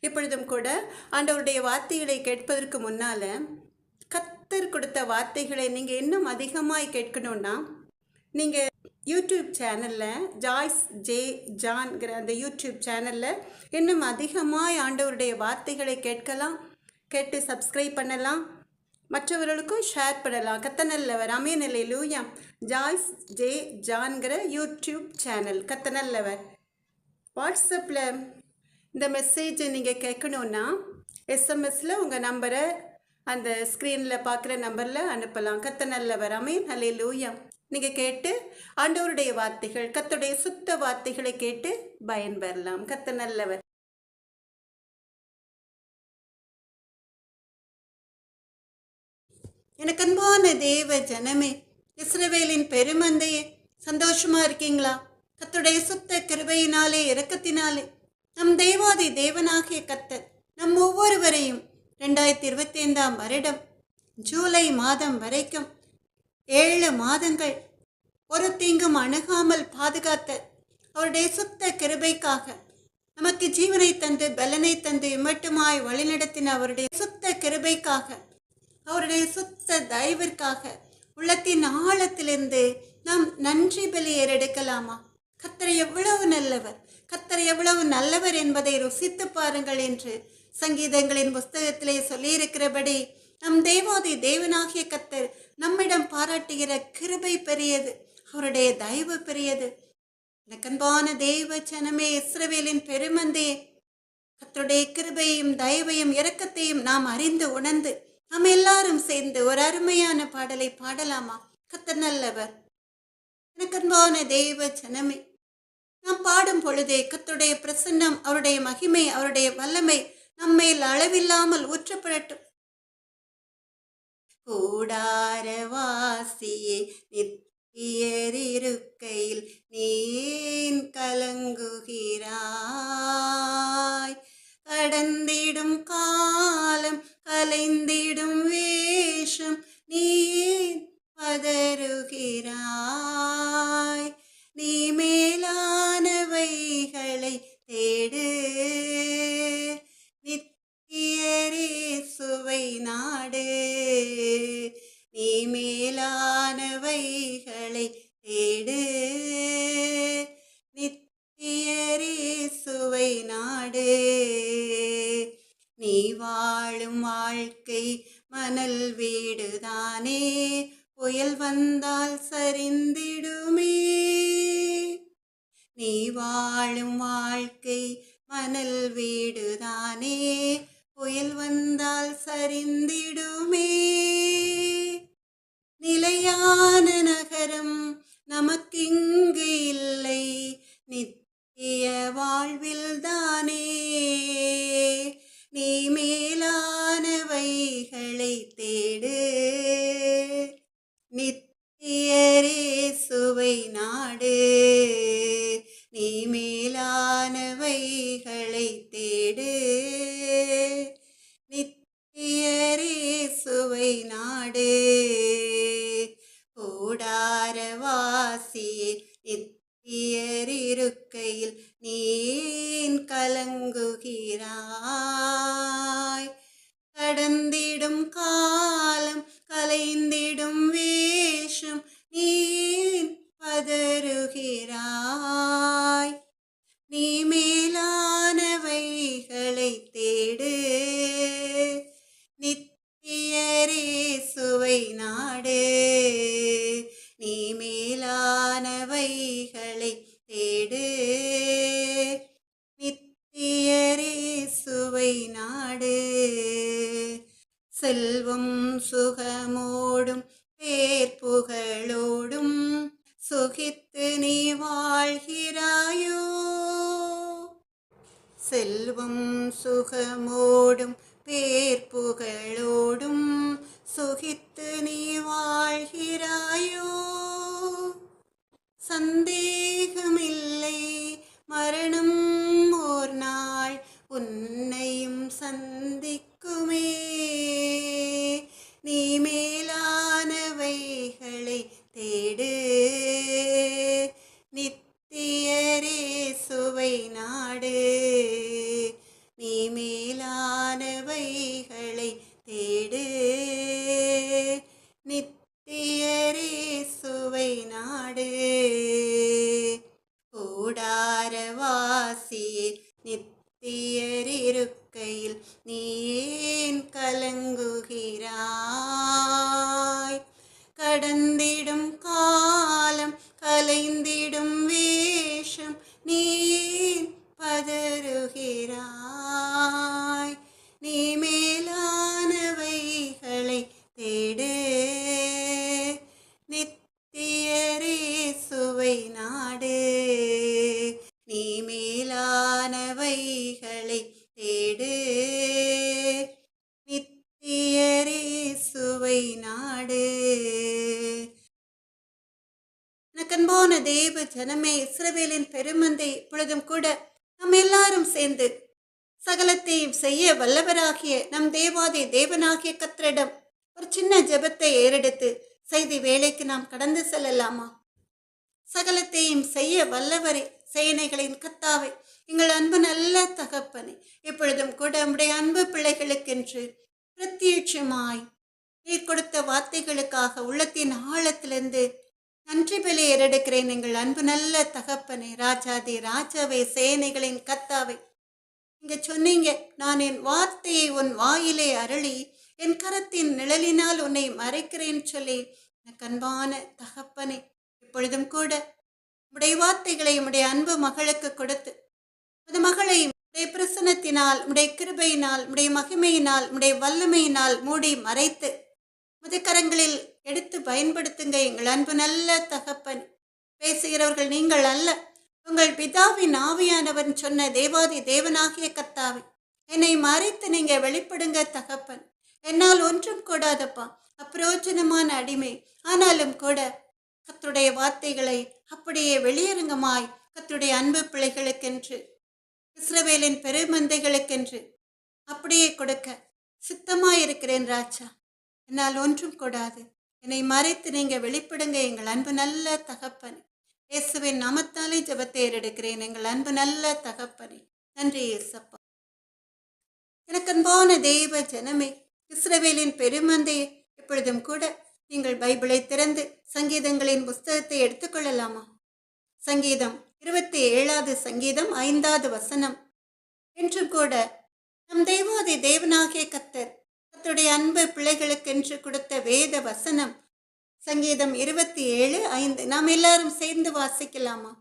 இப்பொழுதும் கூட ஆண்டவருடைய வார்த்தைகளை கேட்பதற்கு முன்னால கர்த்தர் கொடுத்த வார்த்தைகளை நீங்கள் இன்னும் அதிகமாய் கேட்கணும்னா நீங்கள் யூடியூப் சேனலில் ஜாய்ஸ் ஜே ஜான்கிற அந்த யூடியூப் சேனலில் இன்னும் அதிகமாய் ஆண்டவருடைய வார்த்தைகளை கேட்டு சப்ஸ்கிரைப் பண்ணலாம், மற்றவர்களுக்கும் ஷேர் பண்ணலாம். கத்தனல்லவர் அமேன் அல்லேலூயா. ஜாய்ஸ் ஜே ஜான்கிற யூடியூப் சேனல் கத்தனல்லவர். வாட்ஸ்அப்பில் இந்த மெசேஜை நீங்கள் கேட்கணுன்னா எஸ்எம்எஸில் உங்கள் நம்பரை அந்த ஸ்க்ரீனில் பார்க்குற நம்பரில் அனுப்பலாம். கத்தனல்லவர் அமேன் அல்லேலூயா. நீங்கள் கேட்டு ஆண்டவருடைய வார்த்தைகள், கர்த்தருடைய சுத்த வார்த்தைகளை கேட்டு பயன்பெறலாம். கத்தனல்லவர். எனக்கு அன்பான தேவ ஜனமே, இஸ்ரவேலின் பெருமந்தையே, சந்தோஷமா இருக்கீங்களா? கர்த்தருடைய சுத்த கிருபையினாலே இரக்கத்தினாலே நம் தேவாதி தேவனாகிய கர்த்தர் நம் ஒவ்வொருவரையும் 2025 வருடம் ஜூலை மாதம் வரைக்கும் 7 மாதங்கள் ஒரு தீங்கும் அணுகாமல் பாதுகாத்த அவருடைய சுத்த கிருபைக்காக, நமக்கு ஜீவனை தந்து பலனை தந்து இம்மட்டுமாய் வழிநடத்தின அவருடைய சுத்த கிருபைக்காக, அவருடைய சுத்த தயவிற்காக உள்ளத்தின் ஆழத்திலிருந்து நாம் நன்றி பலி ஏறெடுக்கலாமா? கர்த்தர் எவ்வளவு நல்லவர், கர்த்தர் எவ்வளவு நல்லவர் என்பதை ருசித்து பாருங்கள் என்று சங்கீதங்களின் புஸ்தகத்திலே சொல்லியிருக்கிறபடி நம் தேவாதி தேவனாகிய கர்த்தர் நம்மிடம் பாராட்டுகிற கிருபை பெரியது, அவருடைய தயவு பெரியது. எனக்கன்பான தேவ ஜனமே, இஸ்ரவேலின் பெருமந்தே, கர்த்தருடைய கிருபையும் தயவையும் இரக்கத்தையும் நாம் அறிந்து உணர்ந்து நாம் எல்லாரும் சேர்ந்து ஒரு அருமையான பாடலை பாடலாமா? கர்த்தர் நல்லவர். எனக்கன்பான தேவ ஜனமே, நாம் பாடும் பொழுதே கர்த்தருடைய பிரசன்னம், அவருடைய மகிமை, அவருடைய வல்லமை நம்மேல் அளவில்லாமல் ஊற்றப்படட்டும். கூடாரவாசியே, நித்தியரிருக்கையில் நீன் கலங்குகிறாய். கடந்திடும் காலம் கலைந்திடும் வேஷம் நீ பதறுகிறாய். நீ மேலானவைகளை தேடு, நித்தியரேசுவை நாடு. நீ மேலானவைகளை தேடு, நித்தியரேசுவை நாடு. நீ வாழும் வாழ்க்கை மணல் வீடுதானே, புயல் வந்தால் சரிந்திடுமே. நீ வாழும் வாழ்க்கை மணல் வீடுதானே, புயல் வந்தால் சரிந்திடுமே. நிலையான நகரம் நமக்கிங்கு இல்லை, நித்திய வாழ்வில்தானே. நீ மேலானவைகளை தேடு, நித்தியரேசுவை நாடு. நீ மேலானவைகளை தேடு, நித்தியரேசுவை நாடு. கூடாரவாசியே, நித்தியரிருக்கையில் நீன் கலங்குகிறாய். கடந்திடும் காலம் கலைந்திடும் வேஷம் நீ பதறுகிறாய். நீ மேலானவைகளை தேடு, நித்தியரேசுவை நாடு. நீ மேலானவைகளை தேடு, நித்தியரேசுவை நாடு. செல்வம் சுகமோடும் பேர் புகழோடும் சுகித்து நீ வாழ்கிறாயோ. செல்வம் சுகமோடும் பேர் புகழோடும் சுகித்து நீ வாழ்கிறாயோ. சந்தேகமில்லை, மரணம் ஓர் நாள் உன்னையும் சந்திக்குமே. நீ மேலானவைகளை தேடு, நித்தியரேசுவை நாடு. நீ நித்தியர் இருக்கையில் நீ ஏன் கலங்குகிறாய்? கடந்திடும் காலம் கலைந்திடும் வேஷம் நீ ஏன் பதறுகிறாய்? நீ மேலானவைகளை தேடு, நித்தியரேசுவை நாடு. நீ மேலானவைகளை தேடு, நித்தியரேசுவை நாடு. கண்பான தேவ ஜனமே, இஸ்ரவேலின் பெருமந்தை இப்பொழுதும் கூட நாம் எல்லாரும் சேர்ந்து சகலத்தையும் செய்ய வல்லவராகிய நம் தேவாதி தேவனாகிய கர்த்தரிடம் ஒரு சின்ன ஜெபத்தை ஏறெடுத்து செய்தி வேலைக்கு நாம் கடந்து செல்லலாமா? சகலத்தையும் செய்ய வல்லவரே, சேனைகளின் கர்த்தாவே, எங்கள் அன்பு நல்ல தகப்பனே, இப்பொழுதும் கூட நம்முடைய அன்பு பிள்ளைகளுக்கென்று பிரத்யட்சமாய் நீர் கொடுத்த வார்த்தைகளுக்காக உள்ளத்தின் ஆழத்திலிருந்து நன்றி பலி ஏறெடுக்கிறேன். எங்கள் அன்பு நல்ல தகப்பனே, ராஜாதி ராஜாவே, சேனைகளின் கர்த்தாவே, இங்க சொன்னீங்க, நான் என் வார்த்தையை உன் வாயிலே அருளி என் கரத்தின் நிழலினால் உன்னை மறைக்கிறேன் சொல்லி. எனக்கு அன்பான தகப்பனே, இப்பொழுதும் கூட உடைய வார்த்தைகளை உடைய அன்பு மகளுக்கு கொடுத்து அந்த மகளை உடைய பிரசன்னத்தினால், உடைய கிருபையினால், உடைய மகிமையினால், உடைய வல்லமையினால் மூடி மறைத்து முதுக்கரங்களில் எடுத்து பயன்படுத்துங்க. எங்கள் அன்பு நல்ல தகப்பன், பேசுகிறவர்கள் நீங்கள் அல்ல, உங்கள் பிதாவின் ஆவியானவன் சொன்ன தேவாதி தேவனாகிய கர்த்தாவே, என்னை மறைத்து நீங்க வெளிப்படுங்க தகப்பன். என்னால் ஒன்றும் கூடாதப்பா, அப்பிரோஜனமான அடிமை. ஆனாலும் கூட கர்த்தருடைய வார்த்தைகளை அப்படியே வெளியரங்கமாய் கர்த்தருடைய அன்பு பிள்ளைகளுக்கென்று, இஸ்ரவேலின் பெருமந்தைகளுக்கென்று அப்படியே கொடுக்க சித்தமாயிருக்கிறேன் ராஜா. என்னால் ஒன்றும் கூடாது, என்னை மறைத்து நீங்க வெளிப்படுங்க எங்கள் அன்பு நல்ல தகப்பனே. இயேசுவின் நாமத்தாலே ஜெபத்தை ஏறெடுக்கிறேன் எங்கள் அன்பு நல்ல தகப்பனே. நன்றி இயேசப்பா. எனக்கு அன்பான தேவ ஜனமே, இஸ்ரவேலின் பெருமந்தையே, இப்பொழுதும் கூட நீங்கள் பைபிளை திறந்து சங்கீதங்களின் புஸ்தகத்தை எடுத்துக்கொள்ளலாமா? சங்கீதம் 27வது சங்கீதம் 5வது வசனம். என்றும் கூட நம் தேவாதி தேவனாகிய கர்த்தர் கர்த்தருடைய அன்பு பிள்ளைகளுக்கென்று கொடுத்த வேத வசனம். சங்கீதம் 27:5 நாம் எல்லாரும் சேர்ந்து வாசிக்கலாமா?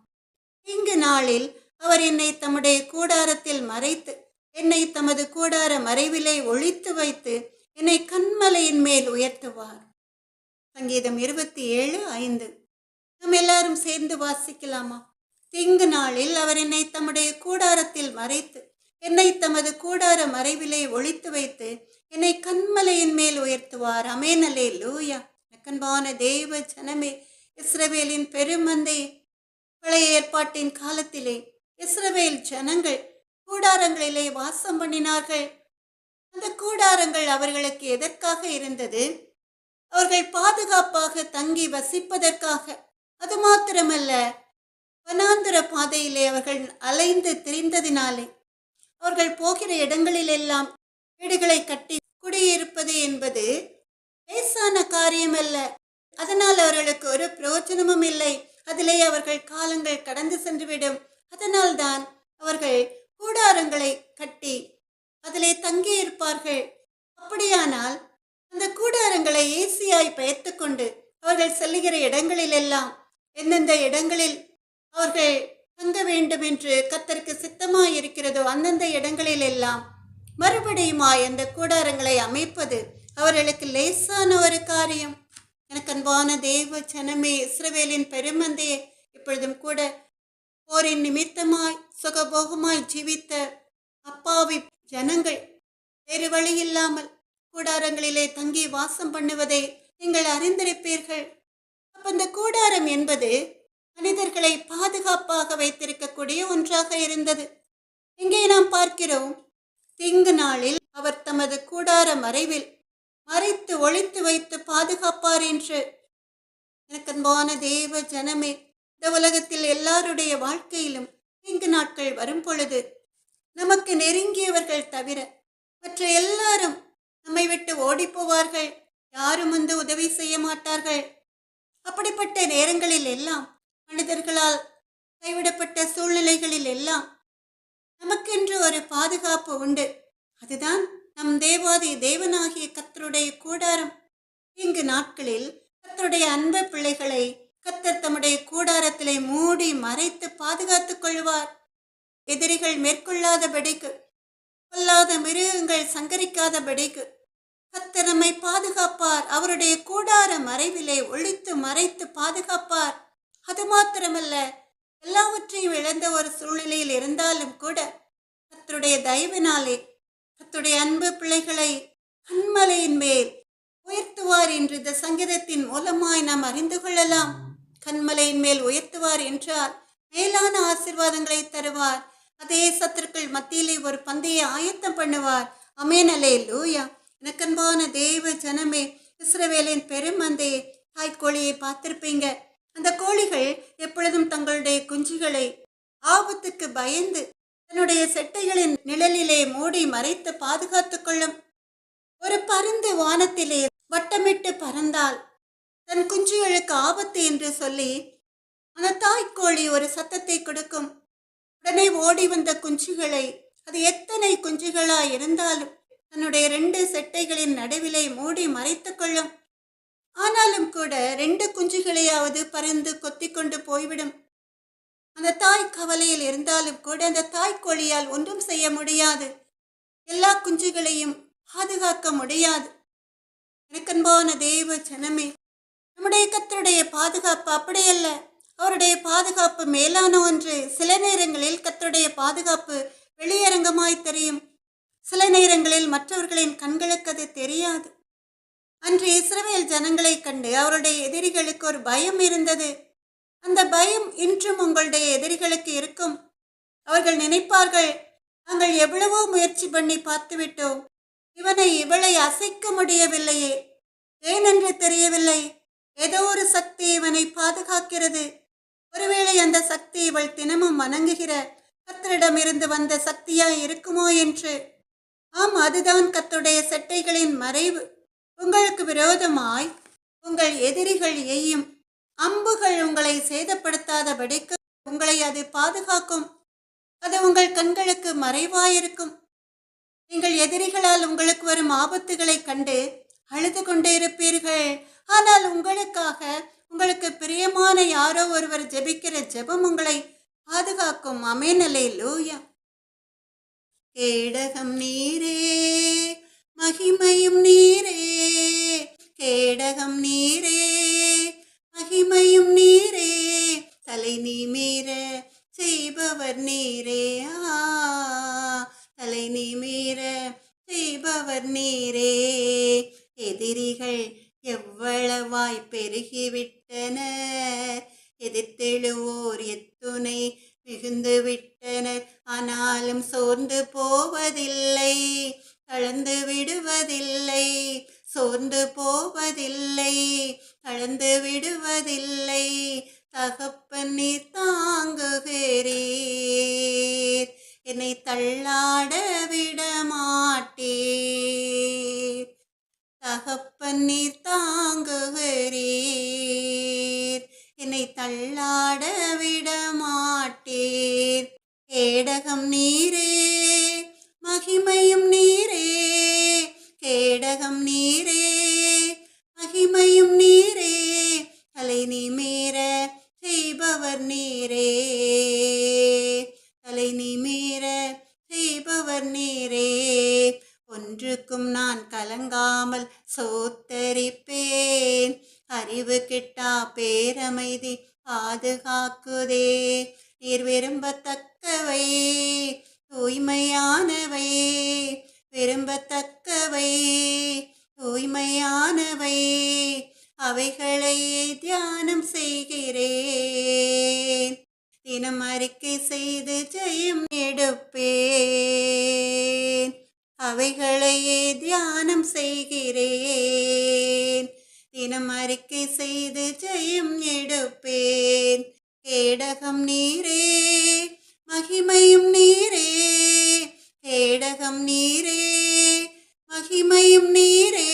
இங்கு நாளில் அவர் என்னை தம்முடைய கூடாரத்தில் மறைத்து, என்னை தமது கூடார மறைவிலை ஒளித்து வைத்து, என்னை கன்மலையின் மேல் உயர்த்துவார். சங்கீதம் 27:5 நாம் எல்லாரும் சேர்ந்து வாசிக்கலாமா? இங்கு நாளில் அவர் என்னை தம்முடைய கூடாரத்தில் மறைத்து, என்னை தமது கூடார மறைவிலை ஒளித்து வைத்து, என்னை கன்மலையின் மேல் உயர்த்துவார். ஆமென், அல்லேலூயா. அன்பான தேவ ஜனமே, இஸ்ரவேலின் பெருமந்தை, பழைய ஏற்பாட்டின் காலத்திலே இஸ்ரவேல் ஜனங்கள் கூடாரங்களிலே வாசம் பண்ணினார்கள். அந்த கூடாரங்கள் அவர்களுக்கு எதற்காக இருந்தது? அவர்கள் பாதுகாப்பாக தங்கி வசிப்பதற்காக. அது மாத்திரமல்ல, வனாந்தர பாதையிலே அவர்கள் அலைந்து திரிந்ததினாலே அவர்கள் போகிற இடங்களிலெல்லாம் வீடுகளை கட்டி குடியிருப்பது என்பது லேசான காரியம் அல்ல. அதனால் அவர்களுக்கு ஒரு பிரயோஜனமும் இல்லை. அதிலே அவர்கள் காலங்கள் கடந்து சென்றுவிடும். அதனால்தான் அவர்கள் கூடாரங்களை கட்டி அதிலே தங்கி இருப்பார்கள். அப்படியானால் அந்த கூடாரங்களை ஈஸியாய் பெயர்த்து கொண்டு அவர்கள் செல்லுகிற இடங்களிலெல்லாம் எந்தெந்த இடங்களில் அவர்கள் தங்க வேண்டும் என்று கர்த்தருக்கு சித்தமாய் இருக்கிறதோ அந்தந்த இடங்களிலெல்லாம் மறுபடியுமாய் அந்த கூடாரங்களை அமைப்பது அவர்களுக்கு லேசான ஒரு காரியம். எனக்கு அன்பான தேவ ஜனமே, இஸ்ரவேலின் பெருமந்தையே, இப்பொழுதும் கூட போரின் நிமித்தமாய் சுகபோகமாய் ஜீவித்த அப்பாவி ஜனங்கள் வேறு வழி இல்லாமல் கூடாரங்களிலே தங்கி வாசம் பண்ணுவதை நீங்கள் அறிந்திருப்பீர்கள். அப்ப அந்த கூடாரம் என்பது மனிதர்களை பாதுகாப்பாக வைத்திருக்கக்கூடிய ஒன்றாக இருந்தது. இங்கே நாம் பார்க்கிறோம், தீங்கு நாளில் அவர் தமது கூடார மறைவில் மறைத்து ஒளித்து வைத்து பாதுகாப்பார் என்று. எனக்கு அன்பான தேவ ஜனமே, இந்த உலகத்தில் எல்லாருடைய வாழ்க்கையிலும் தீங்கு நாட்கள் வரும் பொழுது நமக்கு நெருங்கியவர்கள் தவிர மற்ற எல்லாரும் நம்மை விட்டு ஓடி போவார்கள். யாரும் வந்து உதவி செய்ய மாட்டார்கள். அப்படிப்பட்ட நேரங்களில் எல்லாம், மனிதர்களால் கைவிடப்பட்ட சூழ்நிலைகளில் எல்லாம் நமக்கென்று ஒரு பாதுகாப்பு உண்டு. அதுதான் நம் தேவாதி தேவனாகிய கர்த்தருடைய கூடாரம். இங்கு நாட்களில் கர்த்தருடைய அன்பு பிள்ளைகளை கர்த்தர் தம்முடைய கூடாரத்திலே மூடி மறைத்து பாதுகாத்துக் கொள்வார். எதிரிகள் மேற்கொள்ளாதபடிக்கு, கொல்லாத மிருகங்கள் சங்கரிக்காதபடிக்கு கர்த்தர் நம்மை பாதுகாப்பார். அவருடைய கூடார மறைவிலே ஒளித்து மறைத்து பாதுகாப்பார். அது மாத்திரமல்ல, எல்லாவற்றையும் இழந்த ஒரு சூழ்நிலையில் இருந்தாலும் கூட கர்த்தருடைய தயவினாலே கர்த்தருடைய அன்பு பிள்ளைகளை கண்மலையின் மேல் உயர்த்துவார் என்று இந்த சங்கீதத்தின் மூலமாய் நாம் அறிந்து கொள்ளலாம். கண்மலையின் மேல் உயர்த்துவார் என்றால் மேலான ஆசீர்வாதங்களை தருவார். அதே சத்துருக்கள் மத்தியிலே ஒரு பந்தயை ஆயத்தம் பண்ணுவார். ஆமென், அல்லேலூயா. எனக்கன்பான தேவ ஜனமே, இஸ்ரவேலின் பெருமந்தையை தாய்க்கோழியை பார்த்திருப்பீங்க. அந்த கோழிகள் எப்பொழுதும் தங்களுடைய குஞ்சுகளை ஆபத்துக்கு பயந்து தன்னுடைய செட்டைகளின் நிழலிலே மூடி மறைத்து பாதுகாத்துக் கொள்ளும். ஒரு பருந்து வானத்திலே வட்டமிட்டு பறந்தால் தன் குஞ்சுகளுக்கு ஆபத்து என்று சொல்லி அந்த தாய்க்கோழி ஒரு சத்தத்தை கொடுக்கும். உடனே ஓடி வந்த குஞ்சுகளை, அது எத்தனை குஞ்சுகளா இருந்தாலும் தன்னுடைய 2 செட்டைகளின் நடுவிலே மூடி மறைத்து கொள்ளும். ஆனாலும் கூட 2 குஞ்சுகளையாவது பறந்து கொத்தி கொண்டு போய்விடும். அந்த தாய் கவலையில் இருந்தாலும் கூட அந்த தாய்க்கோழியால் ஒன்றும் செய்ய முடியாது. எல்லா குஞ்சுகளையும் பாதுகாக்க முடியாது. எனக்கன்பான தேவ ஜனமே, நம்முடைய கர்த்தருடைய பாதுகாப்பு அப்படியல்ல. அவருடைய பாதுகாப்பு மேலான ஒன்று. சில நேரங்களில் கர்த்தருடைய பாதுகாப்பு வெளியரங்கமாய் தெரியும். சில நேரங்களில் மற்றவர்களின் கண்களுக்கு அது தெரியாது. அன்று இஸ்ரவேல் ஜனங்களை கண்டு அவருடைய எதிரிகளுக்கு ஒரு பயம் இருந்தது. அந்த பயம் இன்றும் உங்களுடைய எதிரிகளுக்கு இருக்கும். அவர்கள் நினைப்பார்கள், நாங்கள் எவ்வளவோ முயற்சி பண்ணி பார்த்துவிட்டோம், இவளை அசைக்க முடியவில்லையே, ஏனென்று தெரியவில்லை. ஏதோ ஒரு சக்தி இவனை பாதுகாக்கிறது. ஒருவேளை அந்த சக்தி இவள் தினமும் வணங்குகிற கர்த்தரிடமிருந்து வந்த சக்தியாய் இருக்குமோ என்று. ஆம், அதுதான் கர்த்தருடைய செட்டைகளின் மறைவு. உங்களுக்கு விரோதமாய் உங்கள் எதிரிகள் எய்யும் அம்புகள் உங்களை சேதப்படுத்தாதபடிக்கு உங்களை அது பாதுகாக்கும். அது உங்கள் கண்களுக்கு மறைவாயிருக்கும். நீங்கள் எதிரிகளால் உங்களுக்கு வரும் ஆபத்துகளை கண்டு அழுது கொண்டே இருப்பீர்கள். ஆனால் உங்களுக்காக உங்களுக்கு பிரியமான யாரோ ஒருவர் ஜெபிக்கிற ஜெபம் உங்களை பாதுகாக்கும். ஆமென், அல்லேலூயா. கேடகம் நீரே, மகிமையும் நீரே, கேடகம் நீரே, மகிமையும் நீரே, தலை நிமிர செய்பவர் நீரே, தலை நிமிர செய்பவர் நீரே. எதிரிகள் எவ்வளவாய் பெருகிவிட்டனர், எதிர்த்தெழுவோர் எத்துணை மிகுந்து விட்டனர். ஆனாலும் சோர்ந்து போவதில்லை, தளர்ந்து விடுவதில்லை, சோர்ந்து போவதில்லை, தளர்ந்து விடுவதில்லை. தகப்பன் நீர் தாங்குகிறீர், என்னை தள்ளாட விட மாட்டீர். தகப்பன் நீர் தாங்குகிறீர், என்னை தள்ளாட விட மாட்டீர். கேடகம் நீரே, மகிமையும் நீரே, கேடகம் நீரே, மகிமையும் நீரே, தலை நிமிர செய்பவர் நீரே, தலை நிமிர செய்பவர் நீரே. ஒன்றுக்கும் நான் கலங்காமல் சோத்தரிப்பேன், அறிவு கிட்டா பேரமைதி பாதுகாக்குதே. நீர் விரும்பத்தக்கவை தூய்மையானவை, விரும்பத்தக்கவை தூய்மையானவை, அவைகளை தியானம் செய்கிறேன். தினம் அறிக்கை செய்து ஜெயம் எடுப்பேன், அவைகளையே தியானம் செய்கிறேன். தினம் அறிக்கை செய்து ஜெயம் எடுப்பேன். கேடகம் நீரே, மகிமையும் நீரே, கேடகம் நீரே, மகிமையும் நீரே,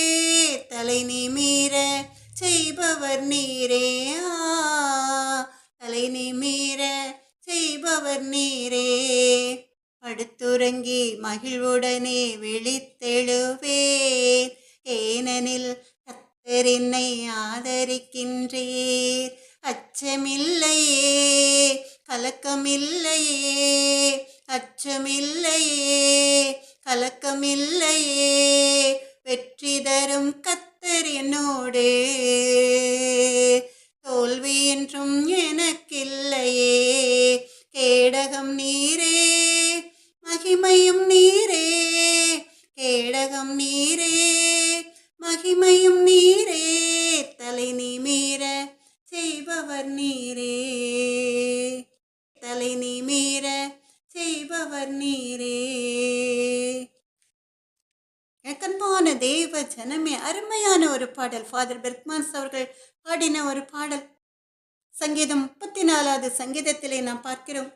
தலை நிமிர செய்பவர் நீரே, தலை நிமிர செய்பவர் நீரே. மகிழ்வுடனே விழித்தெழுவேன். ஏனெனில் கர்த்தர் என்னை ஆதரிக்கின்றீர். அச்சமில்லையே, கலக்கமில்லையே, அச்சமில்லையே, கலக்கமில்லையே. வெற்றி தரும் கர்த்தர் என்னோடு, தோல்வி என்றும் எனக்கில்லையே. கேடகம் நீரே, மகிமையும் நீரே, கேடகம் நீரே, மகிமையும் நீரே. தலை நிமிர செய்பவர் நீரே, தலை நிமிர செய்பவர் நீரே. எனக்கன்பான தேவ ஜனமே, அருமையான ஒரு பாடல் ஃபாதர் பெர்க்மான்ஸ் அவர்கள் பாடின ஒரு பாடல். சங்கீதம் 34வது சங்கீதத்திலே நாம் பார்க்கிறோம்.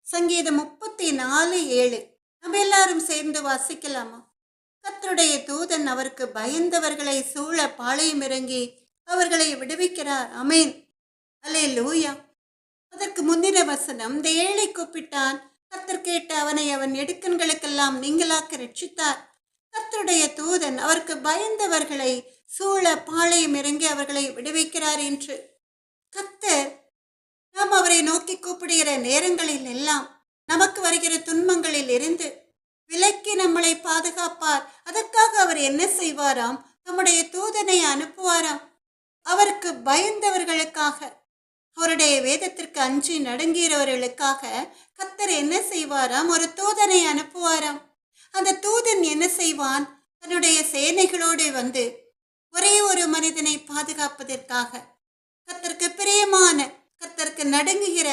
சங்கீதம் 34:7 நம்ம எல்லாரும் சேர்ந்து வாசிக்கலாமா? கர்த்தருடைய தூதன் அவருக்கு பயந்தவர்களை சூழ பாளையம் இறங்கி அவர்களை விடுவிக்கிறார். ஆமென், அல்லேலூயா. அதற்கு முந்தின வசனம், இந்த ஏழை கூப்பிட்டான், கர்த்தர் கேட்ட அவனை அவன் இடுக்கண்களுக்கெல்லாம் நீங்களாக்க ரட்சித்தார். கர்த்தருடைய தூதன் அவருக்கு பயந்தவர்களை சூழ பாளையம் இறங்கி அவர்களை விடுவிக்கிறார் என்று. கர்த்தர் நாம் அவரை நோக்கி கூப்பிடுகிற நேரங்களில் எல்லாம் நமக்கு வருகிற துன்பங்களில் இருந்து விலக்கி நம்மளை பாதுகாப்பார். அதற்காக அவர் என்ன செய்வாராம்? நம்முடைய தூதனை அனுப்புவாராம். அவருக்கு பயந்தவர்களுக்காக, அவருடைய வேதத்திற்கு அஞ்சி நடுங்கிறவர்களுக்காக கர்த்தர் என்ன செய்வாராம்? ஒரு தூதனை அனுப்புவாராம். அந்த தூதன் என்ன செய்வான்? தன்னுடைய சேனைகளோடு வந்து ஒரே ஒரு மனிதனை பாதுகாப்பதற்காக, கர்த்தருக்கு பிரியமான, கர்த்தருக்கு நடுங்குகிற,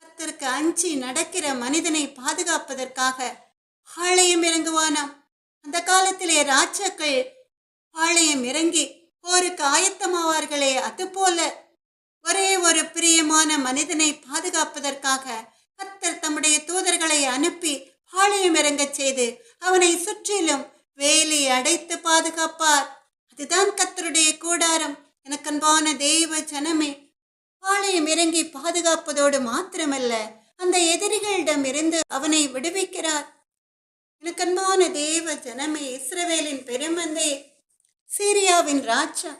கர்த்தருக்கு அஞ்சி நடக்கிற மனிதனை பாதுகாப்பதற்காக பாளையம் இறங்குவானாம். அந்த காலத்திலே ராஜாக்கள் பாளையம் இறங்கி போருக்கு ஆயத்தமாவார்களே, அதுபோல ஒரே ஒரு பிரியமான மனிதனை பாதுகாப்பதற்காக கர்த்தர் தம்முடைய தூதர்களை அனுப்பி பாளையம் இறங்கச் செய்து அவனை சுற்றிலும் வேலி அடைத்து பாதுகாப்பார். அதுதான் கர்த்தருடைய கூடாரம். எனக்கன்பான தெய்வ ஜனமே, பாளையம் இறங்கி பாதுகாப்பதோடு மாத்திரமல்ல, அந்த எதிரிகளிடம் இருந்து அவனை விடுவிக்கிறார். எனக்கன்பான தேவ ஜனமே, இஸ்ரவேலின் பெருமந்தே, சீரியாவின் ராஜா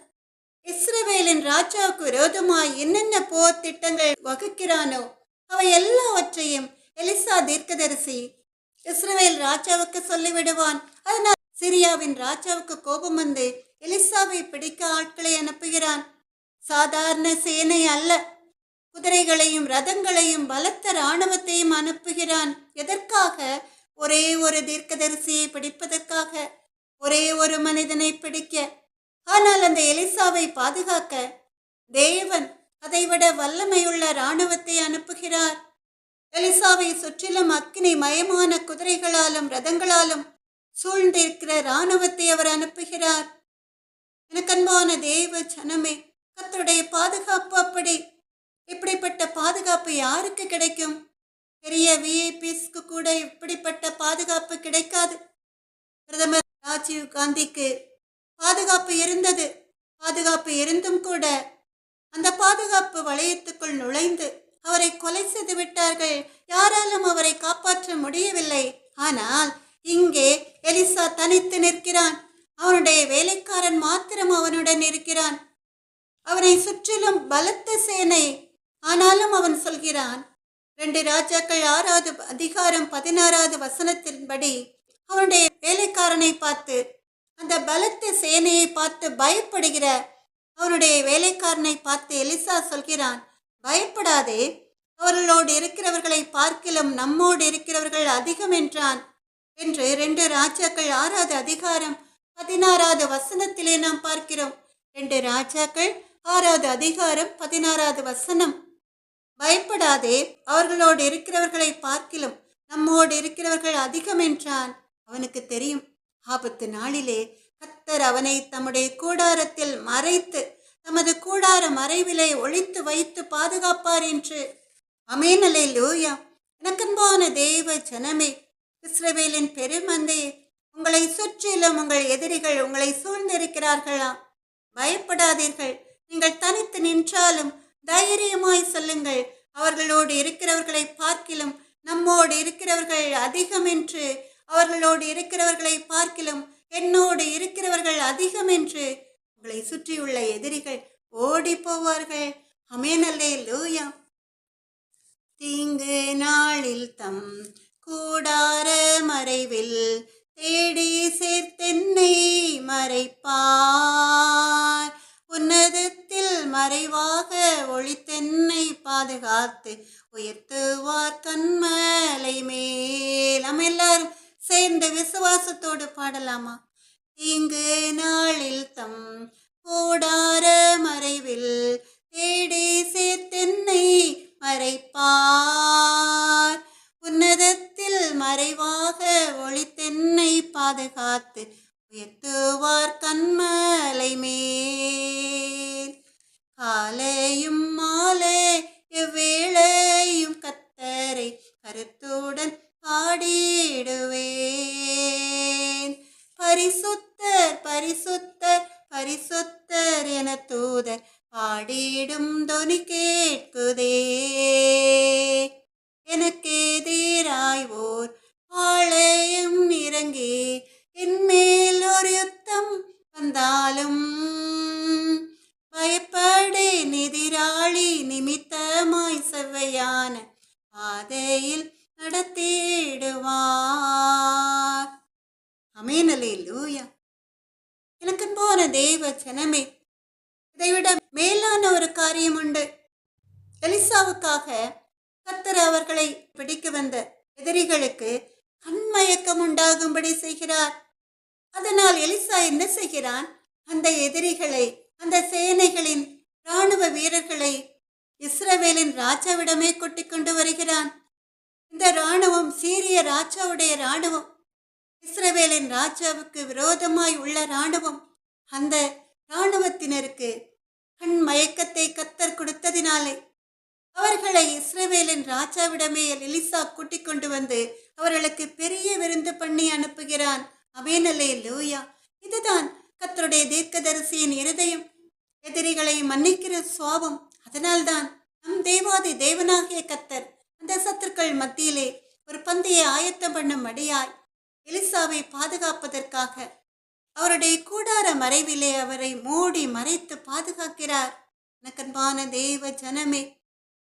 இஸ்ரவேலின் ராஜாவுக்கு விரோதமாய் என்னென்ன போர் திட்டங்கள் வகுக்கிறானோ அவை எல்லாவற்றையும் எலிசா தீர்க்கதரிசி இஸ்ரவேல் ராஜாவுக்கு சொல்லிவிடுவான். அதனால் சிரியாவின் ராஜாவுக்கு கோபம் வந்து எலிசாவை பிடிக்க ஆட்களை அனுப்புகிறான். சாதாரண சேனை அல்ல, குதிரைகளையும் ரதங்களையும் பலத்த இராணுவத்தையும் அனுப்புகிறான். எதற்காக? ஒரே ஒரு தீர்க்கதரிசியை பிடிப்பதற்காக, ஒரே ஒரு மனிதனை பிடிக்க. ஆனால் அந்த எலிசாவை பாதுகாக்க தேவன் அதைவிட வல்லமையுள்ள இராணுவத்தை அனுப்புகிறார். எலிசாவை சுற்றிலும் அக்கினி மயமான குதிரைகளாலும் ரதங்களாலும் சூழ்ந்திருக்கிற இராணுவத்தை அவர் அனுப்புகிறார். எனக்கன்பான தேவ ஜனமே, கர்த்தருடைய பாதுகாப்பு அப்படி. இப்படிப்பட்ட பாதுகாப்பு யாருக்கு கிடைக்கும்? பெரிய விஐபிஸ்க்கு கூட இப்படிப்பட்ட பாதுகாப்பு கிடைக்காது. பிரதமர் ராஜீவ் காந்திக்கு பாதுகாப்பு இருந்தது. பாதுகாப்பு இருந்தும் கூட அந்த பாதுகாப்பு வளையத்துக்குள் நுழைந்து அவரை கொலை செய்து விட்டார்கள். யாராலும் அவரை காப்பாற்ற முடியவில்லை. ஆனால் இங்கே எலிசா தனித்து நிற்கிறான். அவனுடைய வேலைக்காரன் மாத்திரம் அவனுடன் இருக்கிறான். அவனை சுற்றிலும் பலத்த சேனை. ஆனாலும் அவன் சொல்கிறான், 2 ராஜாக்கள் 6வது அதிகாரம் 16வது வசனத்தின்படி அவனுடைய வேலைக்காரனை பார்த்து, அந்த பலத்த சேனையை பார்த்து பயப்படுகிற அவனுடைய வேலைக்காரனை பார்த்து எலிசா சொல்கிறான், பயப்படாதே, அவர்களோடு இருக்கிறவர்களை பார்க்கிலும் நம்மோடு இருக்கிறவர்கள் அதிகம் என்றான் என்று 2 ராஜாக்கள் 6வது அதிகாரம் 16வது வசனத்திலே நாம் பார்க்கிறோம். 2 ராஜாக்கள் 6வது அதிகாரம் 16வது வசனம். பயப்படாதே, அவர்களோடு இருக்கிறவர்களை பார்க்கிலும் நம்மோடு இருக்கிறவர்கள் அதிகம் என்றான். அவனுக்கு தெரியும், ஆபத்து நாளிலே கர்த்தர் அவனை தம்முடைய கூடாரத்தில் மறைத்து தமது கூடார மறைவிலே ஒளித்து வைத்து பாதுகாப்பார் என்று. ஆமென், அல்லேலூயா. எனக்கன்பான தேவ ஜனமே, இஸ்ரவேலின் பெருமந்தையே, உங்களை சுற்றிலும் உங்கள் எதிரிகள் உங்களை சூழ்ந்திருக்கிறார்களா? பயப்படாதீர்கள். நீங்கள் தனித்து நின்றாலும் தைரியமாய் சொல்லுங்கள், அவர்களோடு இருக்கிறவர்களை பார்க்கிலும் நம்மோடு இருக்கிறவர்கள் அதிகம் என்று அவர்களோடு இருக்கிறவர்களை பார்க்கிலும் என்னோடு இருக்கிறவர்கள் அதிகம் என்று உங்களை சுற்றியுள்ள எதிரிகள் ஓடி போவார்கள். ஆமென், அல்லேலூயா. தீங்கு நாளில் தம் கூடார மறைவில் தேடி சேர்த்தென்னை மறைப்பார். உன்னதத்தில் மறைவாக ஒளித்தென்னை பாதுகாத்து உயர்த்துவார் கண்மலை மேல். நம்ம எல்லாரும் சேர்ந்து விசுவாசத்தோடு பாடலாமா? தீங்கு நாளில் தம் கூடார மறைவில் தேடி சேர்த்தென்னை மறைப்பார். உன்னதத்தில் மறைவாக ஒளித்தென்னை பாதுகாத்து உயர்த்துவார் கண்மலை மேல். காலையும் மாலை எவ்வேளையும் கர்த்தரை கருத்துடன் பாடிடுவேன். பரிசுத்தர் பரிசுத்தர் பரிசுத்தர் என தூதர் பாடிடும் தொனி கேட்குதே. எனக்கு எதிராய் ஓர் பாளையம் இறங்கி என்மேல் ஒரு யுத்தம் வந்தாலும் பயப்படேன். எதிராளி நிமித்தமாய் செவ்வையான பாதையில் நடத்திடுவார். ஆமென், அல்லேலூயா. எனக்கு போன தேவ ஜனமே, இதைவிட மேலான ஒரு காரியம் உண்டு. எலிசாவுக்காக கர்த்தர் அவர்களை பிடிக்க வந்த எதிரிகளுக்கு கண்மயக்கம் உண்டாகும்படி செய்கிறார். அதனால் எலிசா என்ன செய்கிறான்? அந்த எதிரிகளை, அந்த சேனைகளின் இராணுவ வீரர்களை இஸ்ரவேலின் ராஜாவிடமே கொட்டி கொண்டு வருகிறான். இந்த இராணுவம் சீரிய ராஜாவுடைய இராணுவம், இஸ்ரவேலின் ராஜாவுக்கு விரோதமாய் உள்ள இராணுவம். அந்த இராணுவத்தினருக்கு கண் மயக்கத்தை கர்த்தர் கொடுத்ததினாலே அவர்களை இஸ்ரவேலின் ராஜாவிடமே எலிசா கூட்டிக் கொண்டு வந்து அவர்களுக்கு பெரிய விருந்து பண்ணி அனுப்புகிறான். ஆமென், அல்லேலூயா. இதுதான் கர்த்தருடைய தீர்க்கதரிசியின் இருதயம், எதிரிகளை மன்னிக்கிற சுவாபம். அதனால்தான் நம் தேவாதி தேவனாகிய கர்த்தர் அந்த சத்துருக்கள் மத்தியிலே ஒரு பந்தியை ஆயத்தம் பண்ணும் அடியாய் எலிசாவை பாதுகாப்பதற்காக அவருடைய கூடார மறைவிலே அவரை மூடி மறைத்து பாதுகாக்கிறார். எனக்கன்பான தேவ ஜனமே,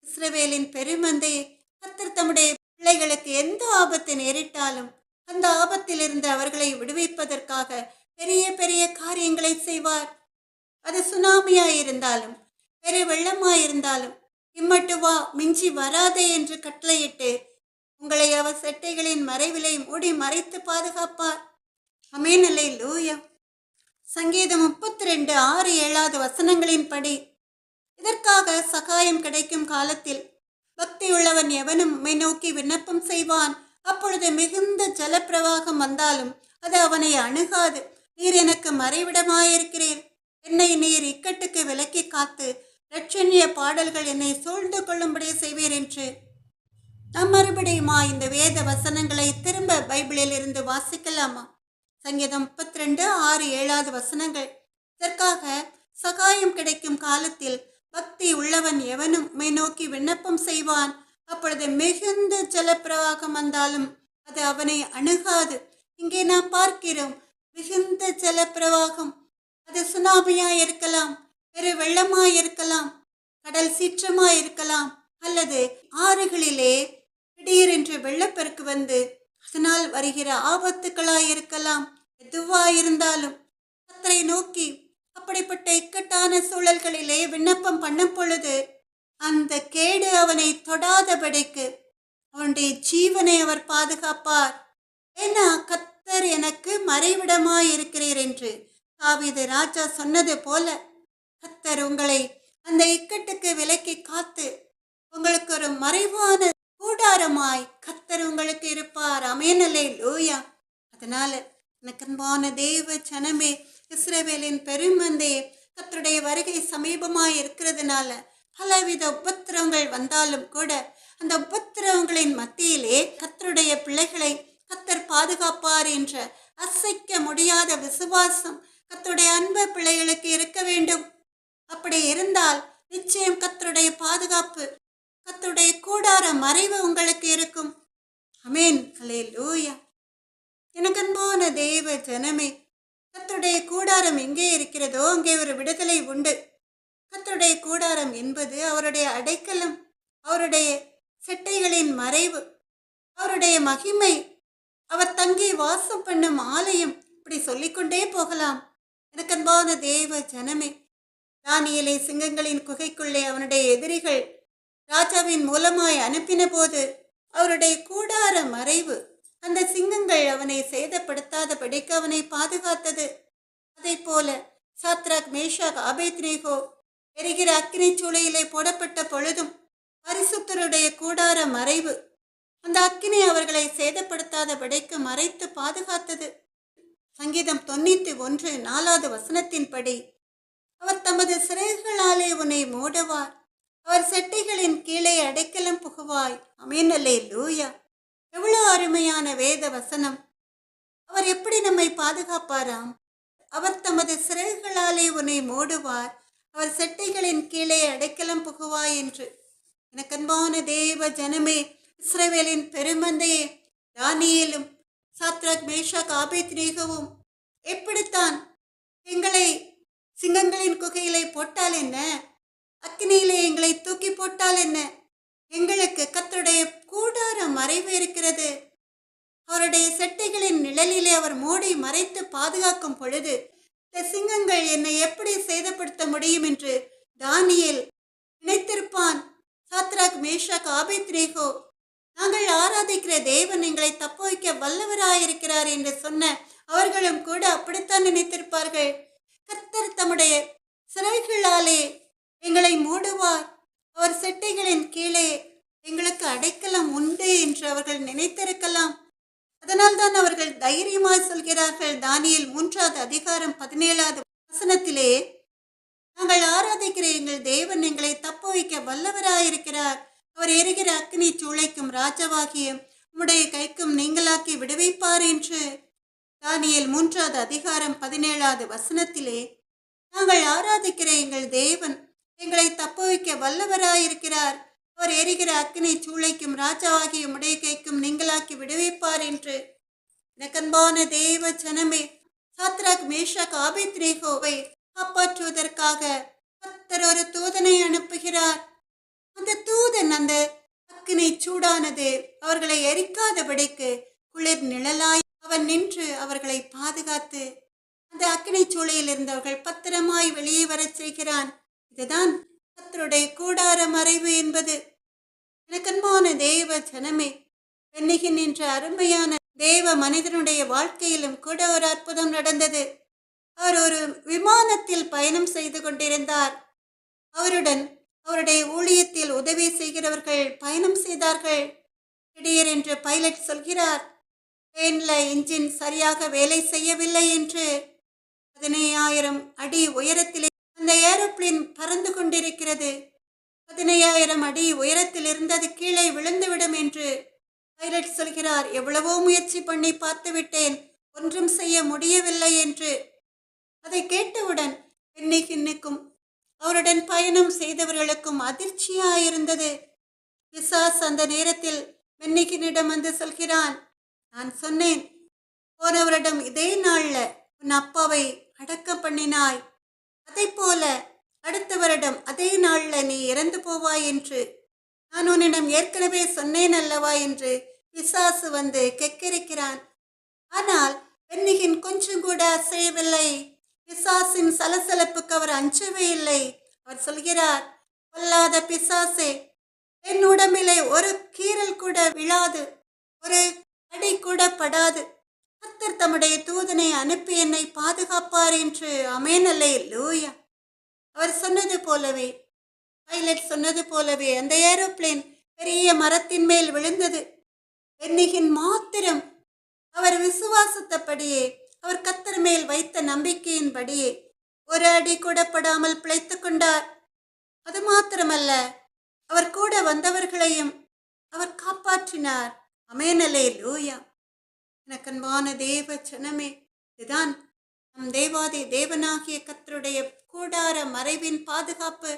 இஸ்ரவேலின் பெருமந்தையை கர்த்தர் தம்முடைய பிள்ளைகளுக்கு எந்த ஆபத்து நேரிட்டாலும் அந்த ஆபத்திலிருந்து அவர்களை விடுவிப்பதற்காக பெரிய பெரிய காரியங்களை செய்வார். அது சுனாமியாயிருந்தாலும் பெரு வெள்ளமாயிருந்தாலும் இம்மட்டு வா, மிஞ்சி வராதே என்று கட்டளையிட்டு உங்களை அவர் செட்டைகளின் மறைவிலை மூடி மறைத்து பாதுகாப்பார். ஆமென், அல்லேலூயா. சங்கீதம் 32:6-7 வசனங்களின்படி இதற்காக சகாயம் கிடைக்கும் காலத்தில் பக்தியுள்ளவன் எவனும் உம்மை நோக்கி விண்ணப்பம் செய்வான். அப்பொழுது மிகுந்த ஜலப்பிரவாகம் வந்தாலும் அது அவனை அணுகாது. நீர் எனக்கு மறைவிடமாயிருக்கிறீர். என்னை நீர் இக்கட்டுக்கு விலக்கி காத்து இரட்சணிய பாடல்கள் என்னை சூழ்ந்து கொள்ளும்படி செய்வீர் என்று நாம் மறுபடியுமா இந்த வேத வசனங்களை திரும்ப பைபிளில் இருந்து வாசிக்கலாமா? சங்கீதம் 32:6-7 வசனங்கள். இதற்காக சகாயம் கிடைக்கும் காலத்தில் பக்தி உள்ளவன் எவனும் உம்மை நோக்கி விண்ணப்பம் செய்வான். அப்பொழுது மிகுந்த ஜலப்பிரவாகம் வந்தாலும் அது அவனை அணுகாது. இங்கே நாம் பார்க்கிறோம், மிகுந்த ஜலப்பிரவாகம். அது சுனாமியாய் இருக்கலாம், பெரு வெள்ளமாய் இருக்கலாம், கடல் சீற்றமாய் இருக்கலாம், அல்லது ஆறுகளிலே திடீரென்று வெள்ளப்பெருக்கு வந்து அதனால் வருகிற ஆபத்துக்களாய் இருக்கலாம். எதுவாயிருந்தாலும் கர்த்தரை நோக்கி அப்படிப்பட்ட இக்கட்டான சூழல்களிலே விண்ணப்பம் பண்ணும் பொழுது அந்த கேடு அவனை தொடாதபடிக்கு அவனுடைய ஜீவனை அவர் பாதுகாப்பார். ஏன்னா கர்த்தர் எனக்கு மறைவிடமாய் இருக்கிறீர் என்று தாவீது ராஜா சொன்னது போல கர்த்தர் உங்களை அந்த இக்கட்டுக்கு விலக்கி காத்து உங்களுக்கு ஒரு மறைவான கூடாரமாய் கர்த்தர் உங்களுக்கு இருப்பார். ஆமென், அல்லேலூயா. அதனால எனக்கு அன்பான தேவ ஜனமே, இஸ்ரவேலின் பெருமந்தையே, கர்த்தருடைய வருகை சமீபமாய் இருக்கிறதுனால பலவித உபத்திரவங்கள் வந்தாலும் கூட அந்த உபத்திரவங்களின் மத்தியிலே கர்த்தருடைய பிள்ளைகளை கர்த்தர் பாதுகாப்பார் என்ற அசைக்க முடியாத விசுவாசம் கர்த்தருடைய அன்பு பிள்ளைகளுக்கு இருக்க வேண்டும். அப்படி இருந்தால் நிச்சயம் கர்த்தருடைய பாதுகாப்பு, கர்த்தருடைய கூடார மறைவு உங்களுக்கு இருக்கும். ஆமென், அல்லேலூயா. எனக்கன்பான தேவ ஜனமே, கர்த்தருடைய கூடாரம் எங்கே இருக்கிறதோ அங்கே ஒரு விடுதலை உண்டு. கர்த்தருடைய கூடாரம் என்பது அவருடைய அடைக்கலம், அவருடைய செட்டைகளின் மறைவு, அவருடைய மகிமை, அவர் தங்கி வாசம் பண்ணும் ஆலயம். இப்படி சொல்லிக்கொண்டே போகலாம். எனக்கன்பான தேவ ஜனமே, தானியேலை சிங்கங்களின் குகைக்குள்ளே அவனுடைய எதிரிகள் ராஜாவின் மூலமாய் அனுப்பின போது அவருடைய கூடார மறைவு அந்த சிங்கங்கள் அவனை சேதப்படுத்தாதபடிக்கு அவனை பாதுகாத்தது. அதை போல சாத்ராக், மேஷாக், ஆபேத்நேகோ எரிகிற அக்கினி சூளையிலே போடப்பட்ட பொழுதும் பரிசுத்தருடைய கூடார மறைவு அந்த அக்கினி அவர்களை சேதப்படுத்தாதபடிக்கு மறைத்து பாதுகாத்தது. சங்கீதம் 91:4 அவர் தமது சிறைகளாலே உன்னை மூடுவார், அவர் செட்டைகளின் கீழே அடைக்கலம் புகுவாய். ஆமென், அல்லேலூயா. எவ்வளவு அருமையான வேத வசனம். அவர் எப்படி நம்மை பாதுகாப்பாராம்? அவர் தமது சிறைகளாலே உன்னை மூடுவார், அவர் செட்டைகளின் கீழே அடைக்கலம் புகுவாய் என்று. எனக்கன்பான தேவ ஜனமே, இஸ்ரவேலின் பெருமந்தையே, தானியேலும் சாத்ராக், மேஷாக், ஆபேத்நேகோவும் எப்படித்தான் எங்களை சிங்கங்களின் குகையிலே போட்டால் என்ன, அக்கினியிலே எங்களை தூக்கி போட்டால் என்ன, எங்களுக்கு கர்த்தருடைய கூடார மறைவு இருக்கிறது. அவருடைய செட்டைகளின் நிழலிலே அவர் மூடி மறைத்து பாதுகாக்கும் பொழுது இந்த சிங்கங்கள் என்னை எப்படி சேதப்படுத்த முடியும் என்று தானியேல் நினைத்திருப்பான். சாத்ராக், மேஷாக், ஆபேத்நேகோ நாங்கள் ஆராதிக்கிற தேவன் எங்களை தப்ப வைக்க வல்லவராயிருக்கிறார் என்று சொன்ன அவர்களும் கூட அப்படித்தான் நினைத்திருப்பார்கள். கர்த்தர் தம்முடைய சிறைகளாலே எங்களை மூடுவார், அவர் செட்டைகளின் கீழே எங்களுக்கு அடைக்கலம் உண்டு என்று அவர்கள் நினைத்திருக்கலாம். அதனால்தான் அவர்கள் தைரியமாய் சொல்கிறார்கள். தானியேல் 3:17 நாங்கள் ஆராதிக்கிற எங்கள் தேவன் எங்களை தப்ப வைக்க வல்லவராயிருக்கிறார், அவர் எரிகிற அக்னி சூளைக்கும் ராஜாவாகிய உம்முடைய கைக்கும் நீங்களாக்கி விடுவிப்பார் என்று தானியேல் 3:17 நாங்கள் ஆராதிக்கிற எங்கள் தேவன் எங்களை தப்ப வைக்க வல்லவராயிருக்கிறார், அவர் எரிகிற அக்னி சூளைக்கும் ராஜாவாகிய உம்முடைய கைக்கும் நீங்களாக்கி விடுவிப்பார் என்று. எனக்கன்பான தேவ ஜனமே, சாத்ராக், மேஷாக், ஆபேத்நேகோவை காப்பாற்றுவதற்காக கர்த்தர் ஒரு தூதனை அனுப்புகிறார். அந்த தூதன் அந்த அக்கினி சூடானது அவர்களை எரிக்காதபடிக்கு குளிர் நிழலாய் அவன் நின்று அவர்களை பாதுகாத்து அந்த அக்கினி சூளையில் இருந்தவர்கள் பத்திரமாய் வெளியே வரச் செய்கிறான். இதுதான் கர்த்தருடைய கூடார மறைவு என்பது. எனக்கன்பான தேவ ஜனமே, பென்னிகின் என்ற அருமையான தேவ மனிதனுடைய வாழ்க்கையிலும் கூட ஒரு அற்புதம் நடந்தது. அவர் ஒரு விமானத்தில் பயணம் செய்து கொண்டிருந்தார். அவருடன் அவருடைய ஊழியத்தில் உதவி செய்கிறவர்கள் பயணம் செய்தார்கள். திடீரென்று பைலட் சொல்கிறார், பிளேன்ல இன்ஜின் சரியாக வேலை செய்யவில்லை என்று. 15,000 அடி உயரத்திலே அந்த ஏரோப்ளேன் பறந்து கொண்டிருக்கிறது. 15,000 அடி உயரத்தில் இருந்தது கீழே விழுந்துவிடும் என்று பைலட் சொல்கிறார். எவ்வளவோ முயற்சி பண்ணி பார்த்து விட்டேன், ஒன்றும் செய்ய முடியவில்லை என்று. அதை கேட்டவுடன் பென்னிகின்னுக்கும் அவருடன் பயணம் செய்தவர்களுக்கும் அதிர்ச்சியாயிருந்தது. பிசாஸ் அந்த நேரத்தில் பென்னிகினிடம் வந்து சொல்கிறான், நான் சொன்னேன், போன வருடம் இதே நாள்ல உன் அப்பாவை அடக்கம் பண்ணினாய், அதை போல அடுத்த வருடம் அதே நாள்ல நீ இறந்து போவாய் என்று நான் உன்னிடம் ஏற்கனவே சொன்னேன் அல்லவா என்று பிசாசு வந்து கெக்கரிக்கிறான். ஆனால் பென்னிகின் கொஞ்சம் கூட அசையவில்லை. பிசாசின் சலசலப்புக்கு அவர் அஞ்சவே இல்லை. அவர் சொல்கிறார், கொல்லாத பிசாசே, என் உடம்பிலே ஒரு கீறல் கூட விழாது, ஒரு அடி கூட படாது. கர்த்தர் தம்முடைய தூதனை அனுப்பி என்னை பாதுகாப்பார் என்று. ஆமென், அல்லேலூயா. அவர் சொன்னது போலவே, பைலட் சொன்னது போலவே அந்த ஏரோப்ளேன் பெரிய மரத்தின் மேல் விழுந்தது. பென்னிகின் மாத்திரம் அவர் விசுவாசத்தபடியே, அவர் கர்த்தர் மேல் வைத்த நம்பிக்கையின்படியே ஒரு அடி கூட படாமல் பிழைத்து கொண்டார். அது மாத்திரமல்ல, அவர் கூட வந்தவர்களையும் அவர் காப்பாற்றினார். ஆமென், அல்லேலூயா. எனக்கன்பான தேவ ஜனமே, இதுதான் நம் தேவாதி தேவனாகிய கர்த்தருடைய கூடார மறைவின் பாதுகாப்பு,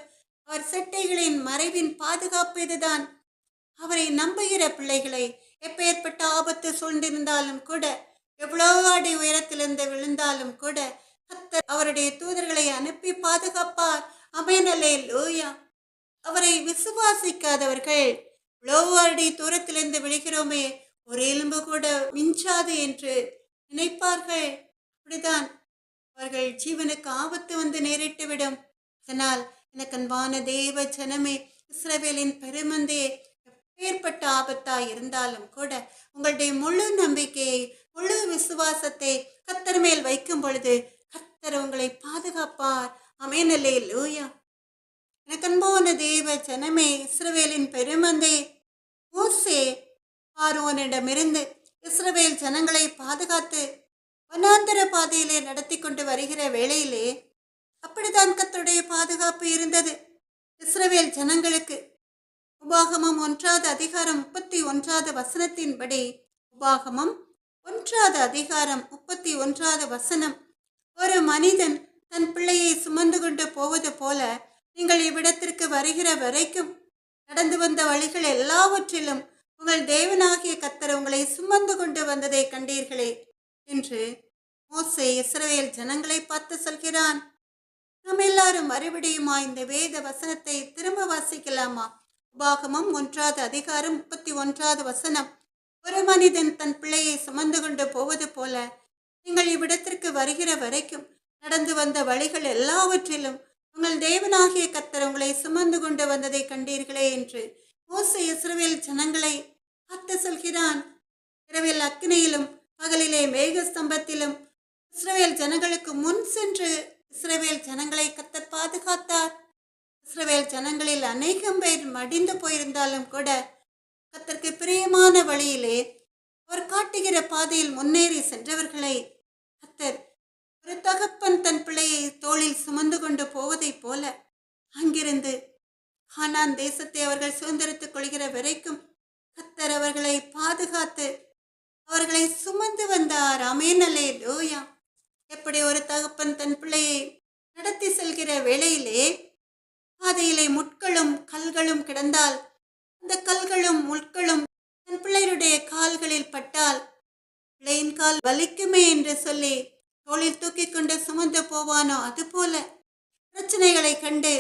அவர் செட்டைகளின் மறைவின் பாதுகாப்பு. இதுதான் அவரை நம்புகிற பிள்ளைகளை எப்பேற்பட்ட ஆபத்து சூழ்ந்திருந்தாலும் கூட, எவ்வளோ அடி உயரத்திலிருந்து விழுந்தாலும் கூட கர்த்தர் அவருடைய தூதர்களை அனுப்பி பாதுகாப்பார். ஆமென், அல்லேலூயா. அவரை விசுவாசிக்காதவர்கள் இவ்வளோ அடி தூரத்திலிருந்து விழுகிறோமே, ஒரு எலும்பு கூட மிஞ்சாது என்று நினைப்பார்கள். அப்படிதான் அவர்கள் ஜீவனுக்கு ஆபத்து வந்து நேரிட்டுவிடும். அதனால் எனக்கு அன்பான தேவ ஜனமே, இஸ்ரவேலின் பெருமந்தே, எப்பேற்பட்ட ஆபத்தாய் இருந்தாலும் கூட உங்களுடைய முழு நம்பிக்கையை, முழு விசுவாசத்தை கர்த்தர் மேல் வைக்கும் பொழுது கர்த்தர் உங்களை பாதுகாப்பார். ஆமென், அல்லேலூயா. எனக்கு அன்பான தேவ ஜனமே, இஸ்ரவேலின் பெருமந்தே, மோசே பார்வோனிடமிருந்து இஸ்ரவேல் ஜனங்களை பாதுகாத்து வனாந்தர பாதையிலே நடத்தி கொண்டு வருகிற வேளையிலே அப்படித்தான் கர்த்தருடைய பாதுகாப்பு இருந்தது இஸ்ரவேல் ஜனங்களுக்கு. உபாகமம் 1வது அதிகாரம் 31வது வசனத்தின்படி, உபாகமம் 1வது அதிகாரம் 31வது வசனம், ஒரு மனிதன் தன் பிள்ளையை சுமந்து கொண்டு போவது போல நீங்கள் இவ்விடத்திற்கு வருகிற வரைக்கும் நடந்து வந்த வழிகள் எல்லாவற்றிலும் உங்கள் தேவனாகிய கர்த்தர் உங்களை சுமந்து கொண்டு வந்ததை கண்டீர்களே என்று மோசே இஸ்ரவேல் ஜனங்களை பார்த்து சொல்கிறான். நாம் எல்லாரும் மறுபடியுமா இந்த வேத வசனத்தை திரும்ப வாசிக்கலாமா? உபாகமம் 1வது அதிகாரம் 31வது வசனம், ஒரு மனிதன் தன் பிள்ளையை சுமந்து கொண்டு போவது போல நீங்கள் இவ்விடத்திற்கு வருகிற வரைக்கும் நடந்து வந்த வழிகள் எல்லாவற்றிலும் உங்கள் தேவனாகிய கர்த்தர் உங்களை சுமந்து கொண்டு வந்ததை கண்டீர்களே என்று மோசே இஸ்ரவேல் ஜனங்களை பார்த்து சொல்கிறான். இரவில் அக்கினியிலும் பகலிலே மேக ஸ்தம்பத்திலும் இஸ்ரவேல் ஜனங்களுக்கு முன் சென்று இஸ்ரவேல் ஜனங்களை கர்த்தர் பாதுகாத்தார். இஸ்ரவேல் ஜனங்களில் அநேகம் பேர் மடிந்து போயிருந்தாலும் கூட கர்த்தருக்கு பிரியமான வழியிலே அவர் காட்டுகிற பாதையில் முன்னேறி சென்றவர்களை கர்த்தர் ஒரு தகப்பன் தன் பிள்ளையை தோளில் சுமந்து கொண்டு போவதைப் போல அங்கிருந்து கானான் தேசத்தை அவர்கள் சுதந்திரித்துக் கொள்கிற வரைக்கும் கர்த்தர் அவர்களை பாதுகாத்து அவர்களை சுமந்து வந்தார். ஆமென், அல்லேலூயா. எப்படி ஒரு தகப்பன் தன் பிள்ளையை நடத்தி செல்கிற வேளையிலே பாதையிலே முட்களும் கல்களும் கிடந்தால் அந்த கல்களும் முட்களும் தன் பிள்ளையுடைய கால்களில் பட்டால் பிள்ளையின் கால் வலிக்குமே என்று சொல்லி தோளில் தூக்கி கொண்டு சுமந்து போவானோ, அதுபோல பிரச்சனைகளை கண்டு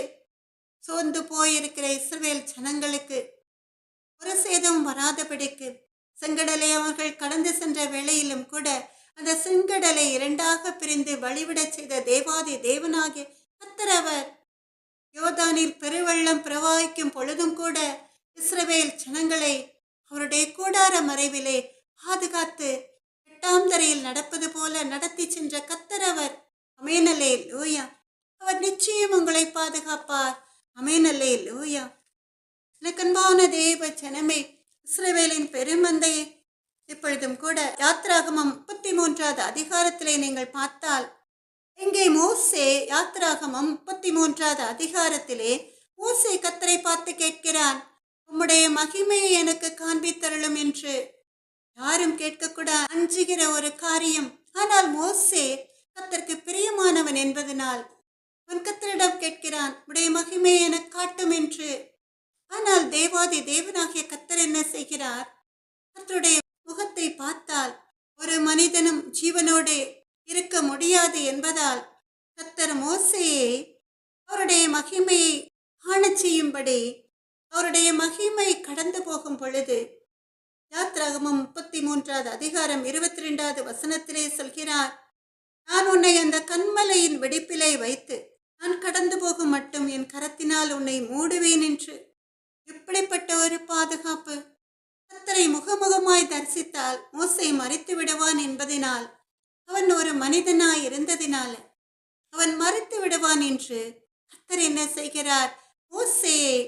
சோர்ந்து போயிருக்கிற இஸ்ரவேல் ஜனங்களுக்கு ஒரு சேதம் வராதபடிக்கு செங்கடலை அவர்கள் கடந்து சென்ற வேளையிலும் கூட அந்த செங்கடலை இரண்டாக பிரிந்து வழிவிடச் செய்த தேவாதி தேவனாகிய கர்த்தர் அவர். யோர்தானில் பெருவெள்ளம் பிரவாகிக்கும் பொழுதும் கூட இஸ்ரவேல் ஜனங்களை அவருடைய கூடார மறைவிலே பாதுகாத்து 8ஆம் தரையில் நடப்பது போல நடத்தி சென்ற கர்த்தர் அவர். ஆமென், அல்லேலூயா. அவர் நிச்சயம் உங்களை பாதுகாப்பார். ஆமென், அல்லேலூயா. எனக்கு அன்பான தேவ ஜனமே, இஸ்ரவேலின் பெருமந்தையே, இப்பொழுதும் கூட யாத்ராகமம் 33வது அதிகாரத்திலே நீங்கள் பார்த்தால், இங்கே மோசே யாத்ராகமம் 33வது அதிகாரத்திலே மோசே கர்த்தரை பார்த்து கேட்கிறான், உம்முடைய மகிமையை எனக்கு காண்பித்தருளும் என்று. யாரும் கேட்கக்கூட அஞ்சுகிற ஒரு காரியம். ஆனால் மோசே கர்த்தருக்கு பிரியமானவன் என்பதனால் அவன் கர்த்தரிடம் கேட்கிறான், உடைய மகிமையை எனக்கு காட்டும் என்று. ஆனால் தேவாதி தேவனாகிய கர்த்தர் என்ன செய்கிறார்? கர்த்தருடைய முகத்தை பார்த்தால் ஒரு மனிதனும் ஜீவனோடு இருக்க முடியாது என்பதால் கர்த்தர் மோசேயை அவருடைய மகிமையை காணச் செய்யும்படி அவருடைய மகிமை கடந்து போகும் பொழுது யாத்ராகமம் 33வது அதிகாரம் 22வது வசனத்திலே சொல்கிறார், நான் உன்னை அந்த கன்மலையின் வெடிப்பிலே வைத்து நான் கடந்து போகும் மட்டும் என் கரத்தினால் உன்னை மூடுவேன் என்று. இப்படிப்பட்ட ஒரு பாதுகாப்பு! கர்த்தரை முகமுகமாய் தரிசித்தால் மோசே மரித்து விடுவான் என்பதனால், அவன் ஒரு மனிதனாய் இருந்ததினால அவன் மரித்து விடுவான் என்று கர்த்தர் என்ன செய்கிறார்? மோசேயை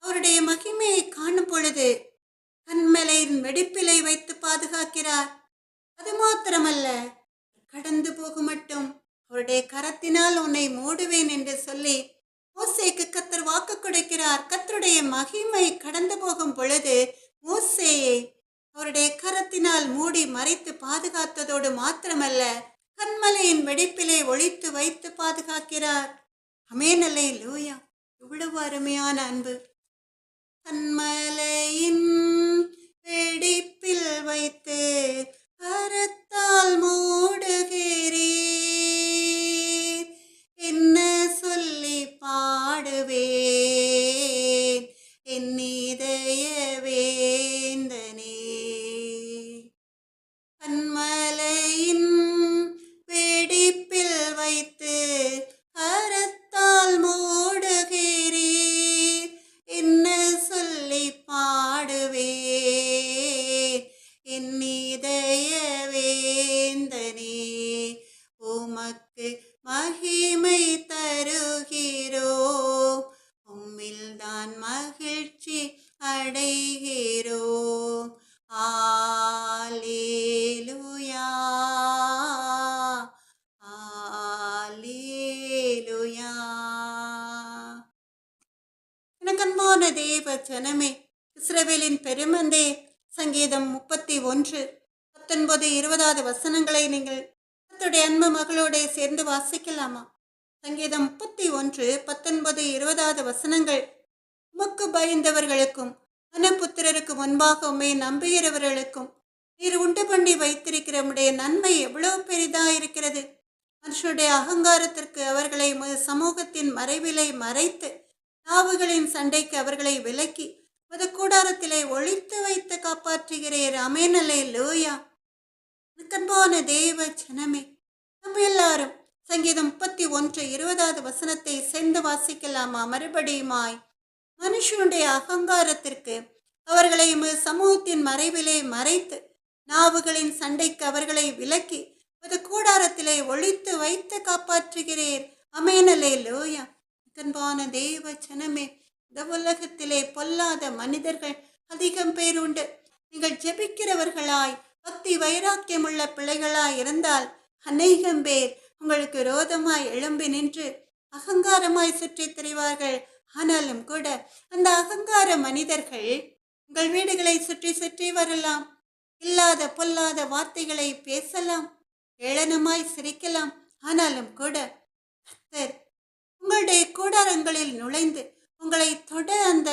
அவருடைய மகிமையை காணும் பொழுது கன்மலையின் வெடிப்பிலை வைத்து பாதுகாக்கிறார். அது மாத்திரமல்ல, கடந்து போகும் மட்டும் அவருடைய கரத்தினால் உன்னை மூடுவேன் என்று சொல்லி மோசேக்கு கர்த்தர் வாக்கு கொடுக்கிறார். கர்த்தருடைய மகிமை கடந்து போகும் பொழுது மோசேயை அவருடைய கரத்தினால் மூடி மறைத்து பாதுகாத்ததோடு மாத்திரமல்ல, கன்மலையின் வெடிப்பிலே ஒளித்து வைத்து பாதுகாக்கிறார். ஆமென், அல்லேலூயா. இவ்வளவு அருமையான அன்பு! கன்மலையின் வெடிப்பில் வைத்து கரத்தால் மூடுகிறீர். என்ன சொல்லி பாடுவேன் என் இதய வேந்தனே. கண்மலையின் வெடிப்பில் வைத்து கரத்தால் மூடுகிறீர். என்ன சொல்லி பாடுவேன் என் இதய வேந்தனே. உமக்கு மகிமை தருகிறோம், உம்மில்தான் மகிழ்ச்சி அடைகிறோம். அல்லேலூயா, அல்லேலூயா. எனக்கன்பான தேவ ஜனமே, இஸ்ரவேலின் பெருமந்தே, சங்கீதம் 31, 19, 20 வசனங்களை நீங்கள் கர்த்தருடைய அன்பு மகளோட சேர்ந்து வாசிக்கலாமா? சங்கீதம் 31, 19, 20 வசனங்கள். உமக்கு பயந்தவர்களுக்கும் மனப்புத்திரருக்கு முன்பாக உம்மை நம்புகிறவர்களுக்கும் நீர் உண்டு பண்ணி வைத்திருக்கிற உம்முடைய நன்மை எவ்வளவு பெரிதா இருக்கிறது. மனுஷனுடைய அகங்காரத்திற்கு அவர்களை சமூகத்தின் மறைவிலை மறைத்து நாவுகளின் சண்டைக்கு அவர்களை விலக்கி மது கூடாரத்திலே ஒழித்து வைத்து காப்பாற்றுகிறீர். ஆமென், அல்லேலூயா. கண்பான தேவ ஜனமே, நம்ம எல்லாரும் சங்கீதம் 31, 20 வசனத்தை சேர்ந்து வாசிக்கலாமா? மறுபடியுமாய். மனுஷனுடைய அகங்காரத்திற்கு அவர்களை சமூகத்தின் மறைவிலே மறைத்து நாவுகளின் சண்டைக்கு அவர்களை விலக்கி மது கூடாரத்திலே ஒழித்து வைத்து காப்பாற்றுகிறீர். ஆமென், அல்லேலூயா. கண்பான தேவ ஜனமே, இந்த உலகத்திலே பொல்லாத மனிதர்கள் அதிகம் பேர் உண்டு. நீங்கள் ஜெபிக்கிறவர்களாய் பக்தி வைராக்கியமுள்ள பிள்ளைகளாய் இருந்தால் அநேகம் பேர் உங்களுக்கு விரோதமாய் எழும்பி நின்று அகங்காரமாய் சுற்றி திரிவார்கள். ஆனாலும் கூட அந்த அகங்கார மனிதர்கள் உங்கள் வீடுகளை சுற்றி சுற்றி வரலாம், இல்லாத பொல்லாத வார்த்தைகளை பேசலாம், ஏளனமாய் சிரிக்கலாம். ஆனாலும் கூட கர்த்தர் உங்களுடைய கூடாரங்களில் நுழைந்து உங்களை தொட அந்த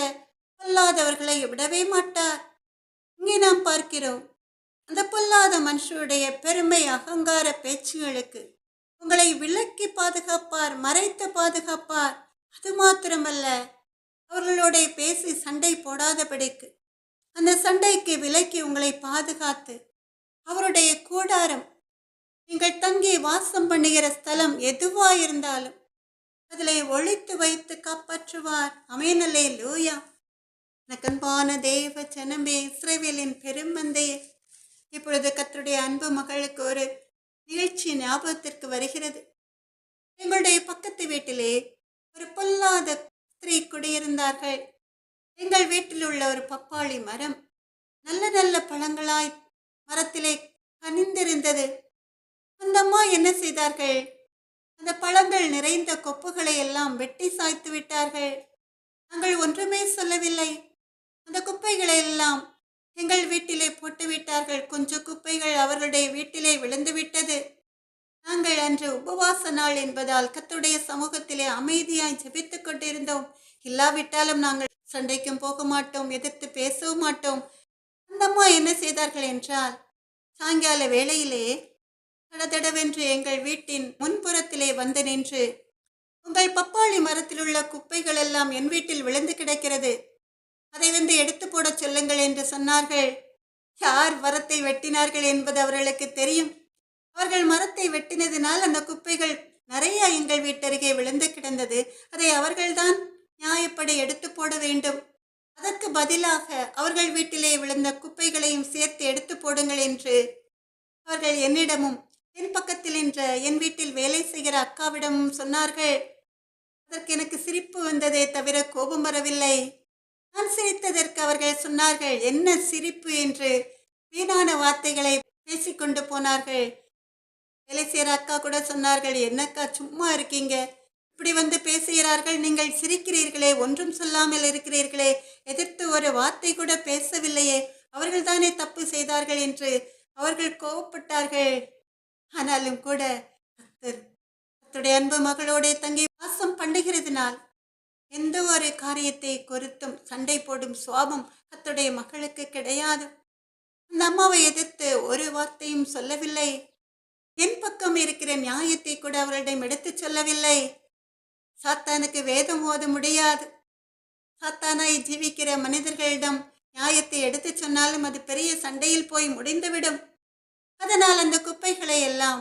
பொல்லாதவர்களை விடவே மாட்டார். இங்கே நாம் பார்க்கிறோம், அந்த பொல்லாத மனுஷருடைய பெருமை அகங்கார பேச்சுகளுக்கு உங்களை விலக்கி பாதுகாப்பார், மறைத்து பாதுகாப்பார். அது மாத்திரமல்ல, அவர்களோட பேசி சண்டை போடாதபடிக்கு அந்த சண்டைக்கு விலக்கி உங்களை பாதுகாத்து அவருடைய கூடாரம், நீங்கள் தங்கி வாசம் பண்ணுகிற ஸ்தலம் எதுவாயிருந்தாலும் அதிலே ஒழித்து வைத்து காப்பாற்றுவார். ஆமென், அல்லேலூயா. கண்பான தேவ ஜனமே, இஸ்ரவேலின் பெருமந்தையே, இப்பொழுது கர்த்தருடைய அன்பு மகளுக்கு ஒரு நிகழ்ச்சி ஞாபகத்திற்கு வருகிறது. எங்களுடைய பக்கத்து வீட்டிலே ஒரு பொல்லாத ஸ்திரீ குடியிருந்தார்கள். எங்கள் வீட்டில் உள்ள ஒரு பப்பாளி மரம் நல்ல நல்ல பழங்களாய் மரத்திலே கனிந்திருந்தது. அந்த அம்மா என்ன செய்தார்கள்? அந்த பழங்கள் நிறைந்த கொப்புகளை எல்லாம் வெட்டி சாய்த்து விட்டார்கள். நாங்கள் ஒன்றுமே சொல்லவில்லை. அந்த குப்பைகளை எல்லாம் எங்கள் வீட்டிலே போட்டு விட்டார்கள். கொஞ்சம் குப்பைகள் அவர்களுடைய வீட்டிலே விழுந்து விட்டது. நாங்கள் அன்று உபவாச நாள் என்பதால் கர்த்தருடைய சமூகத்திலே அமைதியாய் ஜெபித்துக் கொண்டிருந்தோம். இல்லாவிட்டாலும் நாங்கள் சண்டைக்கும் போக மாட்டோம், எதிர்த்து பேசவும் மாட்டோம். அந்த அம்மா என்ன செய்தார்கள் என்றால், சாயங்கால வேளையிலே தடதடவென்று எங்கள் வீட்டின் முன்புறத்திலே வந்து நின்று, உங்கள் பப்பாளி மரத்தில் உள்ள குப்பைகள் எல்லாம் என் வீட்டில் விழுந்து கிடக்கிறது, அதை வந்து எடுத்து போட சொல்லுங்கள் என்று சொன்னார்கள். யார் மரத்தை வெட்டினார்கள் என்பது அவர்களுக்கு தெரியும். அவர்கள் மரத்தை வெட்டினதினால் அந்த குப்பைகள் நிறைய எங்கள் வீட்டருகே விழுந்து கிடந்தது. அதை அவர்கள்தான் நியாயப்படி எடுத்து போட வேண்டும். அதற்கு பதிலாக அவர்கள் வீட்டிலே விழுந்த குப்பைகளையும் சேர்த்து எடுத்து போடுங்கள் என்று அவர்கள் என்னிடமும் என் பக்கத்தில் என்ற என் வீட்டில் வேலை செய்கிற அக்காவிடமும் சொன்னார்கள். அதற்கு எனக்கு சிரிப்பு வந்ததே தவிர கோபம் வரவில்லை. நான் சிரித்ததற்கு அவர்கள் சொன்னார்கள், என்ன சிரிப்பு என்று வீணான வார்த்தைகளை பேசிக்கொண்டு போனார்கள். வேலை செய்கிற அக்கா கூட சொன்னார்கள், என்னக்கா சும்மா இருக்கீங்க, இப்படி வந்து பேசுகிறார்கள், நீங்கள் சிரிக்கிறீர்களே, ஒன்றும் சொல்லாமல் இருக்கிறீர்களே, எதிர்த்து ஒரு வார்த்தை கூட பேசவில்லையே, அவர்கள் தானே தப்பு செய்தார்கள் என்று அவர்கள் கோபப்பட்டார்கள். ஆனாலும் கூட கர்த்தருடைய அன்பு மகளோட தங்கி வாசம் பண்ணுகிறதுனால் எந்த ஒரு காரியத்தை குறித்தும் சண்டை போடும் சுவாபம் கர்த்தருடைய மகளுக்கு கிடையாது. அந்த அம்மாவை எதிர்த்து ஒரு வார்த்தையும் சொல்லவில்லை. என் பக்கம் இருக்கிற நியாயத்தை கூட அவர்களிடம் எடுத்துச் சொல்லவில்லை. சாத்தானுக்கு வேதம் ஓத முடியாது. சாத்தானாய் ஜீவிக்கிற மனிதர்களிடம் நியாயத்தை எடுத்துச் சொன்னாலும் அது பெரிய சண்டையில் போய் முடிந்துவிடும். அதனால் அந்த குப்பைகளை எல்லாம்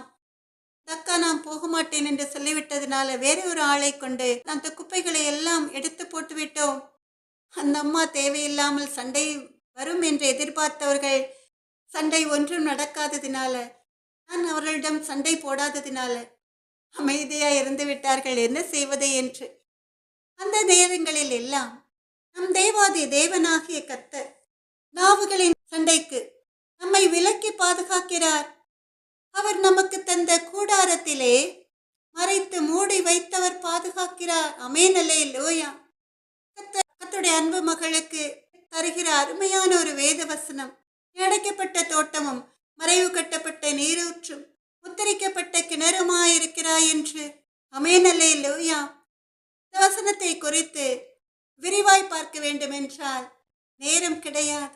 தக்கா நாம் போக மாட்டேன் என்று சொல்லிவிட்டதுனால வேற ஒரு ஆளை கொண்டு அந்த குப்பைகளை எல்லாம் எடுத்து போட்டு விட்டோம். அந்த அம்மா தேவையில்லாமல் சண்டை வரும் என்று எதிர்பார்த்தவர்கள் சண்டை ஒன்றும் நடக்காததினால, நான் அவர்களிடம் சண்டை போடாததினால அமைதியா இருந்து விட்டார்கள், என்ன செய்வது என்று. அந்த நேரங்களில் எல்லாம் நம் தேவாதி தேவனாகிய கர்த்தர் நாவுகளின் சண்டைக்கு நம்மை விலக்கி பாதுகாக்கிறார். அவர் நமக்கு தந்த கூடாரத்திலே மறைத்து மூடி வைத்தவர் பாதுகாக்கிறார். ஆமென், அல்லேலூயா. கர்த்தருடைய அன்பு மகளுக்கு தருகிற அருமையான ஒரு வேத வசனம். அடைக்கப்பட்ட தோட்டமும் மறைவு கட்டப்பட்ட நீரூற்றும் முத்தரிக்கப்பட்ட கிணறுமாயிருக்கிறாய் என்று. ஆமென், அல்லேலூயா. இந்த வசனத்தை குறித்து விரிவாய் பார்க்க வேண்டும் என்றால் நேரம் கிடையாது.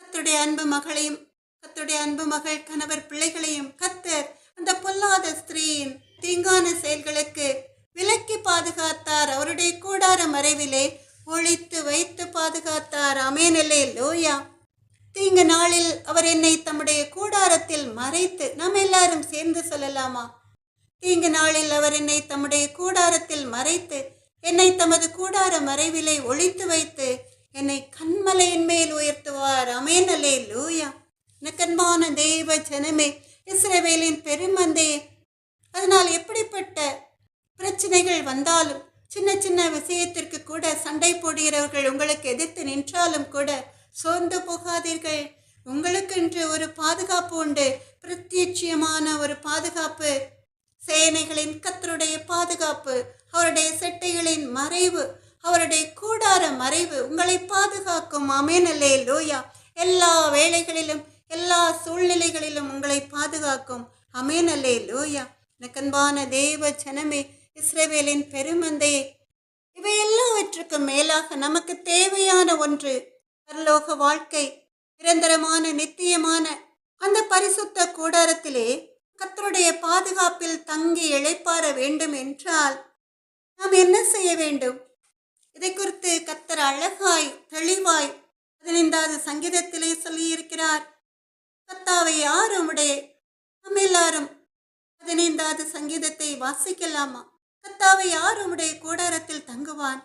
கர்த்தருடைய அன்பு மகளையும் கர்த்தருடைய அன்பு மகள் கணவர் பிள்ளைகளையும் கர்த்தர் அந்த பொல்லாத ஸ்திரீயின் தீங்கான செயல்களுக்கு விலக்கி பாதுகாத்தார். அவருடைய கூடார மறைவிலே ஒழித்து வைத்து பாதுகாத்தார். ஆமென், அல்லேலூயா. தீங்கு நாளில் அவர் என்னை தம்முடைய கூடாரத்தில் மறைத்து, நாம் எல்லாரும் சேர்ந்து சொல்லலாமா? தீங்கு நாளில் அவர் என்னை தம்முடைய கூடாரத்தில் மறைத்து, என்னை தமது கூடார மறைவிலே ஒழித்து வைத்து, என்னை கண்மலையின் மேல் உயர்த்துவார். ஆமென், அல்லேலூயா. எனக்கன்பான தேவ ஜனமே, இஸ்ரவேலின் பெருமந்தே, அதனால் எப்படிப்பட்ட பிரச்சனைகள் வந்தாலும், சின்ன சின்ன விஷயத்திற்கு கூட சண்டை போடுகிறவர்கள் உங்களுக்கு எதிர்த்து நின்றாலும் கூட சோர்ந்து போகாதீர்கள். உங்களுக்கென்று ஒரு பாதுகாப்பு உண்டு, பிரத்யட்சியமான ஒரு பாதுகாப்பு. சேனைகளின் கர்த்தருடைய பாதுகாப்பு, அவருடைய செட்டைகளின் மறைவு, அவருடைய கூடார மறைவு உங்களை பாதுகாக்கும். ஆமென், அல்லேலூயா. எல்லா வேளைகளிலும் எல்லா சூழ்நிலைகளிலும் உங்களை பாதுகாக்கும். ஆமென், அல்லேலூயா. எனக்கன்பான தேவ ஜனமே, இஸ்ரவேலின் பெருமந்தையே, இவை எல்லாவற்றுக்கும் மேலாக நமக்கு தேவையான ஒன்று பரலோக வாழ்க்கை, நிரந்தரமான நித்தியமான அந்த பரிசுத்த கூடாரத்திலே கர்த்தருடைய பாதுகாப்பில் தங்கி இளைப்பாற வேண்டும் என்றால் நாம் என்ன செய்ய வேண்டும்? இதை குறித்து கர்த்தர் அழகாய் தெளிவாய் 15வது சங்கீதத்திலே சொல்லியிருக்கிறார். கர்த்தாவை யார் உம்முடைய, நம்ம எல்லாரும் 15வது சங்கீதத்தை வாசிக்கலாமா? கர்த்தாவை யார் உம்முடைய கூடாரத்தில் தங்குவான்?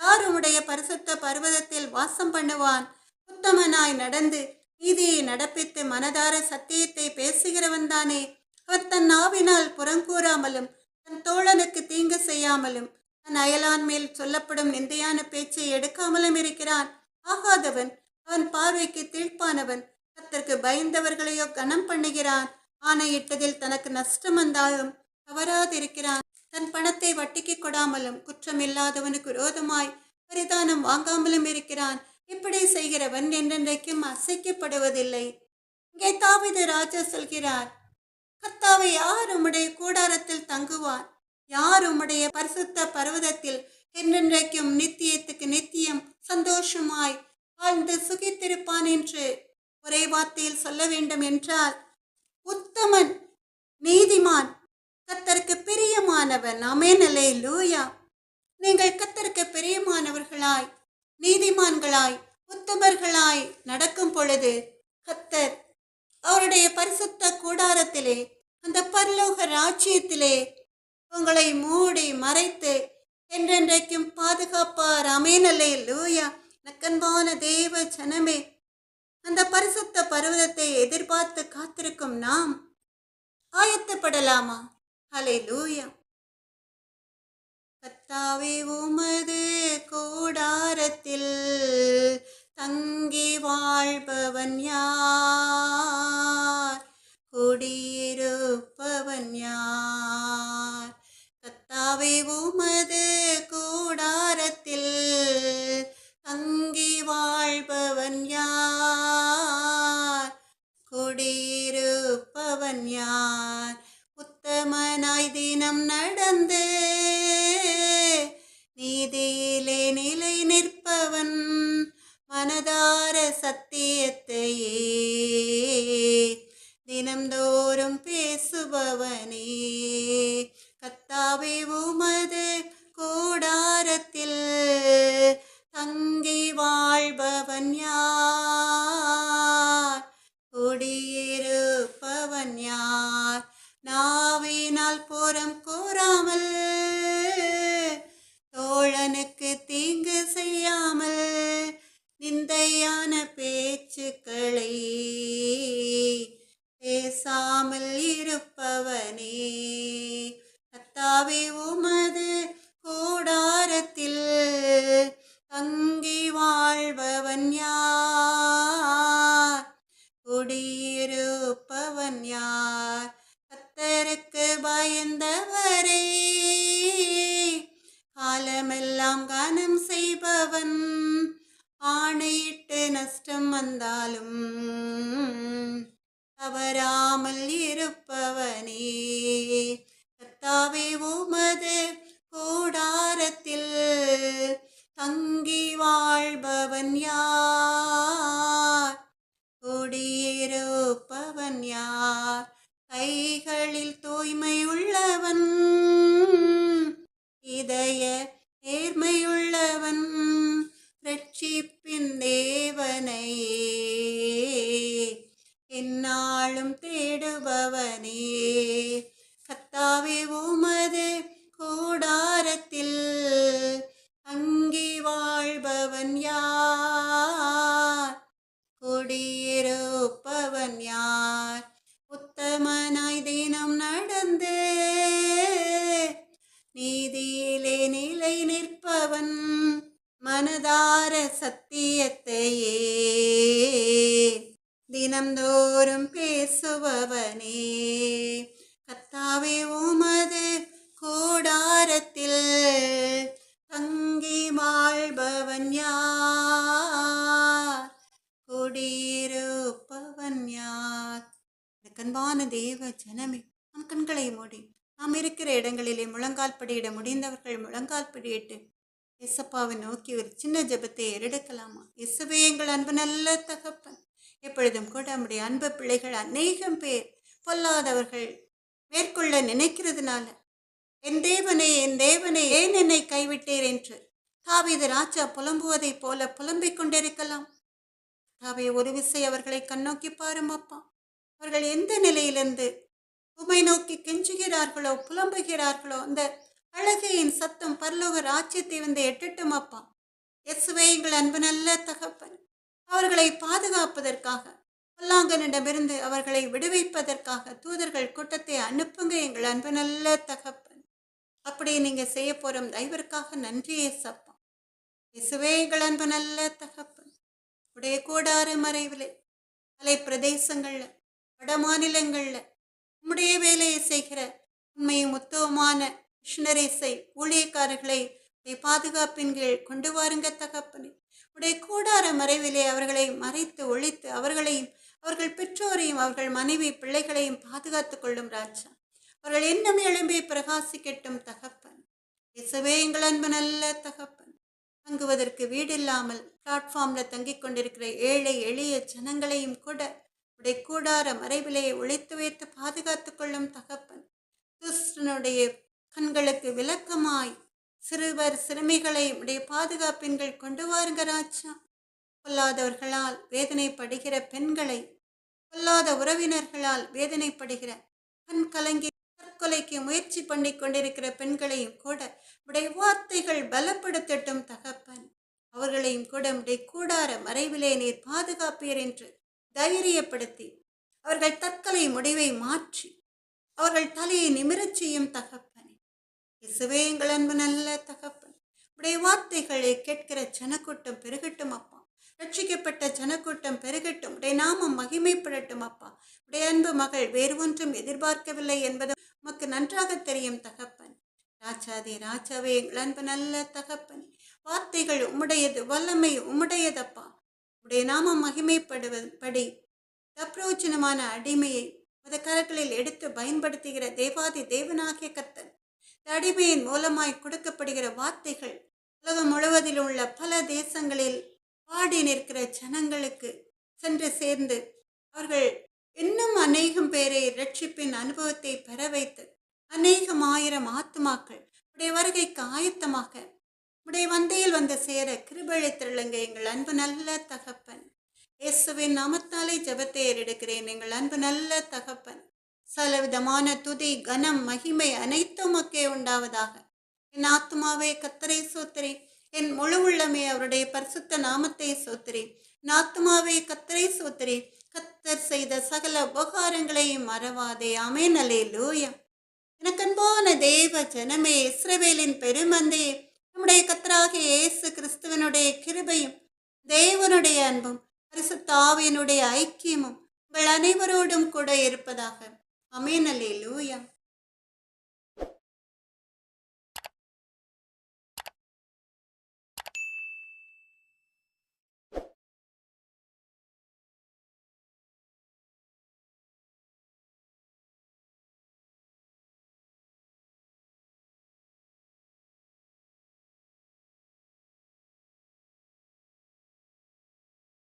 யார் உம்முடைய பரிசுத்த பர்வதத்தில் வாசம் பண்ணுவான்? உத்தமனாய் நடந்து நீதியை நடப்பித்து மனதார சத்தியத்தை பேசுகிறவன் தானே. அவர் தன் நாவினால் புறங்கூறாமலும் தன் தோழனுக்கு தீங்கு செய்யாமலும் தன் அயலான் மேல் சொல்லப்படும் நிந்தையான பேச்சை எடுக்காமலும் இருக்கிறான். ஆகாதவன், அவன் பார்வைக்கு தீழ்ப்பானவன். கர்த்தருக்கு பயந்தவர்களையோ கனம் பண்ணுகிறான். ஆணையிட்டதில் தனக்கு நஷ்டம் வந்தாலும் தவறாதிருக்கிறான். தன் பணத்தை வட்டிக்கு கொடாமலும் குற்றமில்லாதவனுக்கு விரோதமாய் பரிதானம் வாங்காமலும் இருக்கிறான். இப்படி செய்கிறவன் என்றென்றைக்கும் அசைக்கப்படுவதில்லை. இங்கே தாவீது ராஜா சொல்கிறார், கர்த்தாவை யார் உம்முடைய கூடாரத்தில் தங்குவான்? யார் உம்முடைய பரிசுத்த பர்வதத்தில் என்றென்றைக்கும் நித்தியத்துக்கு நித்தியம் சந்தோஷமாய் வாழ்ந்து சுகித்திருப்பான் என்று ஒரே வார்த்தையில் சொல்ல வேண்டும் என்றால், உத்தமன், நீதிமான், கர்த்தருக்கு பிரியமானவன். ஆமென், அல்லேலூயா. நீங்கள் கர்த்தருக்கு பிரியமானவர்களாய், நீதிமான்களாய், உத்தமர்களாய் நடக்கும் பொழுது கர்த்தர் அவருடைய பரிசுத்த கூடாரத்திலே, அந்த பரலோக ராஜ்யத்திலே உங்களை மூடி மறைத்து என்றென்றைக்கும் பாதுகாப்பார். ஆமென், அல்லேலூயா. நக்கன்பான தேவ ஜனமே, அந்த பரிசுத்த பர்வதத்தை எதிர்பார்த்து காத்திருக்கும் நாம் ஆயத்தப்படலாமா? அல்லேலூயா. கர்த்தாவே உமது கூடாரத்தில் தங்கி வாழ்பவன் யார்? குடியிருப்பவன் யார்? கர்த்தாவே உமது கூடாரத்தில் தங்கி வாழ்பவன் யார்? குடியிருப்பவன் யார்? உத்தமனாய் தினம் நடந்து நீதியிலே நிலை நிற்பவன், மனதார சத்தியத்தையே தினம்தோறும் பேசுபவனே. கர்த்தாவே உமது கூடாரத்தில் தங்கி வாழ்பவன் யார்? குடியிருப்பவன் யார்? நாவினால் புறம் கூறாமல் தோழனுக்கு தீங்கு செய்யாமல் நிந்தையான பேச்சுக்களை பேசாமல் இருப்பவனே. கர்த்தாவே உமது கூடாரத்தில் தங்கி வாழ்பவன் யார்? குடியிருப்பவன் யார்? கர்த்தருக்கு பயந்தவரே காலமெல்லாம் கனம் செய்பவன், ஆணையிட்டு நஷ்டம் வந்தாலும் தவறாமல் இருப்பவனே. கர்த்தாவே உமது கூடாரத்தில் தங்கி வாழ்பவன் யார்? குடியிருப்பவன் யார்? கைகளில் தூய்மை உள்ளவன், இதய நேர்மையுள்ளவன், ரட்சிப்பின் தேவனையே எந்நாளும் தேடுபவனே. கர்த்தாவே உமது கூடாரத்தில் தங்கி வாழ்பவன் யார்? குடியிருப்பவன் யார்? உத்தமனாய் தினம் நடந்து நீதியிலே நிலை நிற்பவன், மனதார சத்தியத்தையே தினம்தோறும் பேசுபவனே. கர்த்தாவே உமது கூடாரத்தில் தங்கி வாழ்பவன் யார்? குடியிருப்பவன் யார்? கண்பான தேவ ஜனமே, நம் கண்களை மூடி நாம் இருக்கிற இடங்களிலே முழங்கால் படியிட முடிந்தவர்கள் முழங்கால் படியிட்டு இயேசப்பாவை நோக்கி ஒரு சின்ன ஜெபத்தை எடுக்கலாமா? இயேசுவே எங்கள் அன்பு நல்ல தகப்பன், எப்பொழுதும் கூட நம்முடைய அன்பு பிள்ளைகள் அநேகம் பேர் பொல்லாதவர்கள் மேற்கொள்ள நினைக்கிறதுனால என் தேவனே ஏன் என்னை கைவிட்டீர் என்று தாவீது ராஜா புலம்புவதைப் போல புலம்பிக் கொண்டிருக்கலாம். தாவே ஒரு விசை அவர்களை கண்ணோக்கி பாரும் அப்பா. அவர்கள் எந்த நிலையிலிருந்து உமை நோக்கி கெஞ்சுகிறார்களோ புலம்புகிறார்களோ அந்த அழகையின் சத்தம் பரலோக ராஜ்யத்தை வந்து எட்டட்டும் அப்பா. இயேசுவே எங்கள் அன்பு நல்ல தகப்பன், அவர்களை பாதுகாப்பதற்காக பொல்லாங்கனிடமிருந்து அவர்களை விடுவிப்பதற்காக தூதர்கள் கூட்டத்தை அனுப்புங்க எங்கள் அன்பு நல்ல தகப்பன். அப்படியே நீங்க செய்ய போறோம் தயவிற்காக நன்றி ஏசப்பா. இயேசுவே எங்கள் அன்பு நல்ல தகப்பன், உடைய கூடார மறைவிலே மலை பிரதேசங்கள்ல வட மாநிலங்கள்ல உம்முடைய வேலையை செய்கிற உண்மையும் உத்தவமான மிஷனரிஸை ஊழியக்காரர்களை பாதுகாப்பின் கீழ் கொண்டு வாருங்க தகப்பனே. உடைய கூடார மறைவிலே அவர்களை மறைத்து ஒழித்து அவர்களையும் அவர்கள் பெற்றோரையும் அவர்கள் மனைவி பிள்ளைகளையும் பாதுகாத்துக் கொள்ளும் ராஜா. அவர்கள் இன்னும் எழும்பி பிரகாசிக்கட்டும் தகப்பன். இயேசுவே எங்கள் அன்பு நல்ல தகப்பன், தங்குவதற்கு வீடு இல்லாமல் பிளாட்ஃபார்ம்ல தங்கிக் கொண்டிருக்கிற ஏழை எளிய ஜனங்களையும் கூட உடைய கூடார மறைவிலே ஒழித்து வைத்து பாதுகாத்துக் கொள்ளும் தகப்பன். கிறிஸ்தனுடைய கண்களுக்கு விளக்கமாய் சிறுவர் சிறுமிகளை உடைய பாதுகாப்பின்கள் கொண்டு வாருங்க ராஜா. பொல்லாதவர்களால் வேதனைப்படுகிற பெண்களை, பொல்லாத உறவினர்களால் வேதனைப்படுகிற கண் கலங்கி தற்கொலைக்கு முயற்சி பண்ணி கொண்டிருக்கிற பெண்களையும் கூட உடைய வார்த்தைகள் பலப்படுத்தட்டும் தகப்பன். அவர்களையும் கூட உடைய கூடார மறைவிலே நீர் பாதுகாப்பீர் என்று தைரியப்படுத்தி அவர்கள் தற்கொலை முடிவை மாற்றி அவர்கள் தலையை நிமிரச் செய்யும் தகப்பனே. இயேசுவே எங்கள் அன்பு நல்ல தகப்பன், உடைய வார்த்தைகளை கேட்கிற ஜனக்கூட்டம் பெருகட்டும் அப்பா. ரட்சிக்கப்பட்ட ஜனக்கூட்டம் பெருகட்டும், உடைய நாமம் மகிமைப்படட்டும் அப்பா. உடைய அன்பு மகள் வேறு ஒன்றும் எதிர்பார்க்கவில்லை என்பது உமக்கு நன்றாக தெரியும் தகப்பன். ராஜாதே ராஜாவே எங்கள் அன்பு நல்ல தகப்பன், வார்த்தைகள் உம்முடையது, வல்லமை உம்முடையதப்பா. உடைய நாமம் மகிமைப்படுவபடி தப்ரோஜனமான அடிமையை உமது கரங்களில் எடுத்து பயன்படுத்துகிற தேவாதி தேவனாகிய கர்த்தர், அடிமையின் மூலமாய் கொடுக்கப்படுகிற வார்த்தைகள் உலகம் முழுவதில் உள்ள பல தேசங்களில் பாடி நிற்கிற ஜனங்களுக்கு சென்று சேர்ந்து அவர்கள் இன்னும் அநேகம் பேரை இரட்சிப்பின் அனுபவத்தை பெற வைத்து அநேகம் ஆயிரம் ஆத்துமாக்கள் உடைய வருகைக்கு ஆயத்தமாக உடைய வந்தையில் வந்து சேர கிருபழித்திருளுங்க எங்கள் அன்பு நல்ல தகப்பன். இயேசுவின் நாமத்தாலே ஜெபத்தை ஏறெடுக்கிறேன் எங்கள் அன்பு நல்ல தகப்பன். சகலவிதமான துதி கனம் மகிமை அனைத்தும் மக்கே உண்டாவதாக. என் ஆத்மாவே கர்த்தரை சோத்திரி, என் முழு உள்ளமே அவருடைய பரிசுத்த நாமத்தை சோத்திரி. என் ஆத்மாவே கர்த்தரை சோத்திரி, கர்த்தர் செய்த சகல உபகாரங்களையும் மறவாதே. ஆமென். அல்லேலூயா. எனக்கு அன்பான தேவ ஜனமே, இஸ்ரவேலின் பெருமந்தையே, நம்முடைய கர்த்தராகிய இயேசு கிறிஸ்துவனுடைய கிருபையும் தேவனுடைய அன்பும் பரிசுத்த ஆவியினுடைய ஐக்கியமும் உங்கள் அனைவரோடும் கூட இருப்பதாக. ஆமென். அல்லேலூயா.